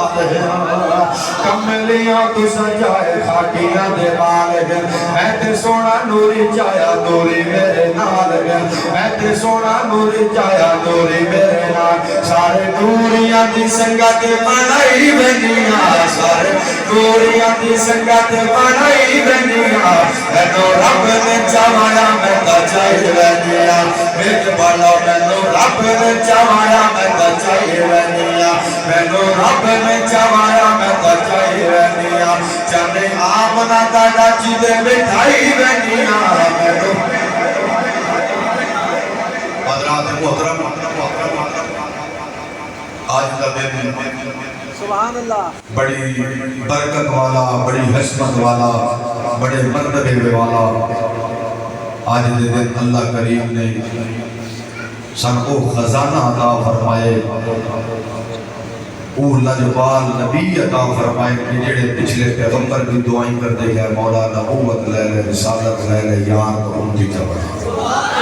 کملیاں تساں چاہے خاکیاں دے بال میں تے سونا نوری چاہیا نوری میرے نال میں تے سونا نوری چاہیا نوری میرے نال سارے نوریاں دی سنگت بنائی ونیا سارے نوریاں دی سنگت بنائی ونیا مینو رب نے چاہیا میں تا چاہی ونیا میرے بالا مینو رب نے چاہیا میں تا چاہی ونیا مینو رب نے چاہیا میں تا چاہی ونیا جانے آمنا دا ڈاچی دے بٹھائی ونیا مینو حضرات محترم آج کا دن سبحان اللہ بڑی برکت والا بڑی حسمت والا بڑے مرتبے والا آج دے دن اللہ کریم نے سن کو خزانہ عطا فرمائے وہ لجبال نبی عطا فرمائے کہ جڑے پچھلے پیغمبر کی دعائیں کرتے گئے مولا نبوت لے لے رسالت لے لے یار تو ان کی جبر